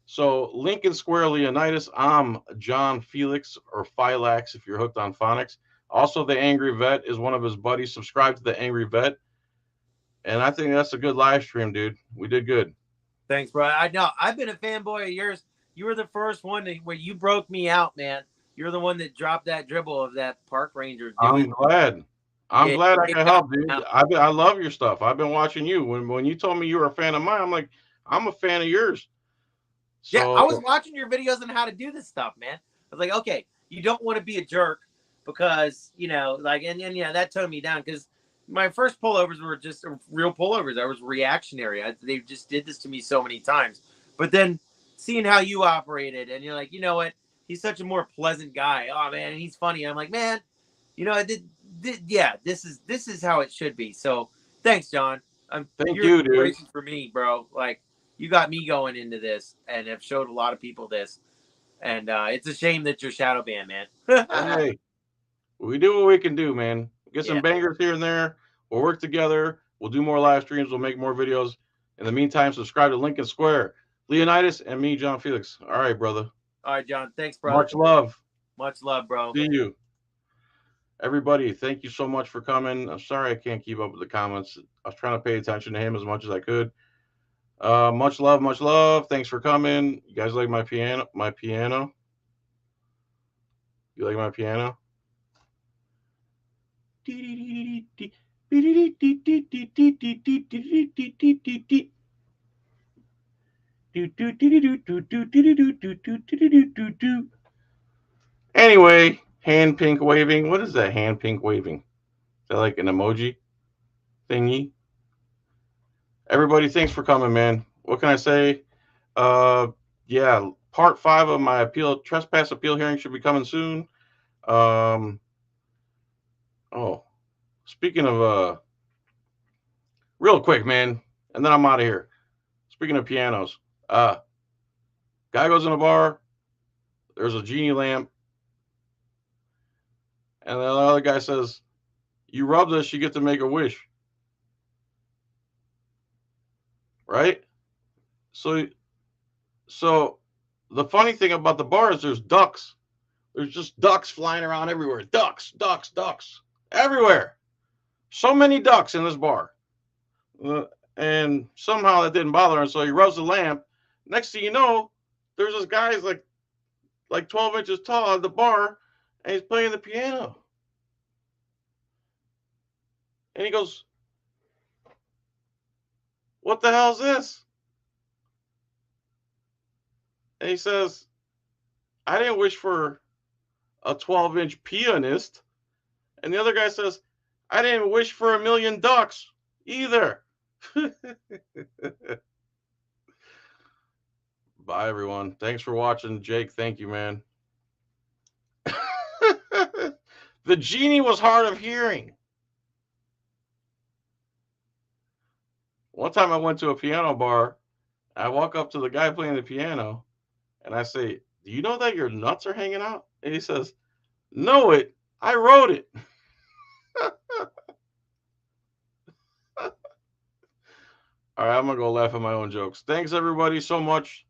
So Lincoln Square Leonidas, I'm John Felix, or Philax if you're hooked on phonics. Also, the Angry Vet is one of his buddies. Subscribe to the Angry Vet. And I think that's a good live stream, dude. We did good. Thanks, bro. I know. I've been a fanboy of yours. You were the first one where you broke me out, man. You're the one that dropped that dribble of that park ranger. I'm glad I can help, dude. I love your stuff. I've been watching you. When you told me you were a fan of mine, I'm like, I'm a fan of yours. So, yeah, I was watching your videos on how to do this stuff, man. I was like, okay, you don't want to be a jerk because, and that toned me down because my first pullovers were just real pullovers. I was reactionary. They just did this to me so many times. But then seeing how you operated, and you're like, you know what? He's such a more pleasant guy. Oh, man, and he's funny. I'm like, man, this is how it should be. So thanks, John. Thank you, dude. For me, bro. Like, you got me going into this and have showed a lot of people this. And it's a shame that you're shadow banned, man. Hey, we do what we can do, man. Get some bangers here and there. We'll work together. We'll do more live streams. We'll make more videos. In the meantime, subscribe to Lincoln Square Leonidas and me, John Felix. All right, brother. All right, John. Thanks, bro. Much love. Much love, bro. See you. Everybody, thank you so much for coming. I'm sorry I can't keep up with the comments. I was trying to pay attention to him as much as I could. Much love, much love. Thanks for coming. You guys like my piano? You like my piano? Anyway, hand pink waving. What is that hand pink waving? Is that like an emoji thingy? Everybody, thanks for coming, man. What can I say? Yeah, part 5 of my trespass appeal hearing should be coming soon. Speaking of real quick, man, and then I'm out of here. Speaking of pianos, guy goes in a bar, there's a genie lamp, and the other guy says, "You rub this, you get to make a wish." Right? So the funny thing about the bar is there's ducks. There's just ducks flying around everywhere. Ducks everywhere. So many ducks in this bar. And somehow that didn't bother him, so he rubs the lamp. Next thing you know, there's this guy's like 12 inches tall at the bar, and he's playing the piano. And he goes, "What the hell is this?" And he says, "I didn't wish for a 12-inch pianist." And the other guy says, "I didn't wish for a million ducks either." Bye, everyone. Thanks for watching. Jake, thank you, man. The genie was hard of hearing. One time I went to a piano bar. I walk up to the guy playing the piano, and I say, "Do you know that your nuts are hanging out?" And he says, "No, I wrote it." All right, I'm going to go laugh at my own jokes. Thanks, everybody, so much.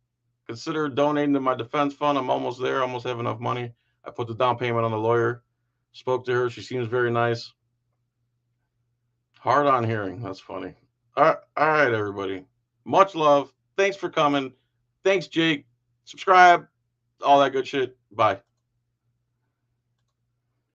Consider donating to my defense fund. I'm almost there. Almost have enough money. I put the down payment on the lawyer. Spoke to her. She seems very nice. Hard on hearing. That's funny. All right, everybody. Much love. Thanks for coming. Thanks, Jake. Subscribe. All that good shit. Bye.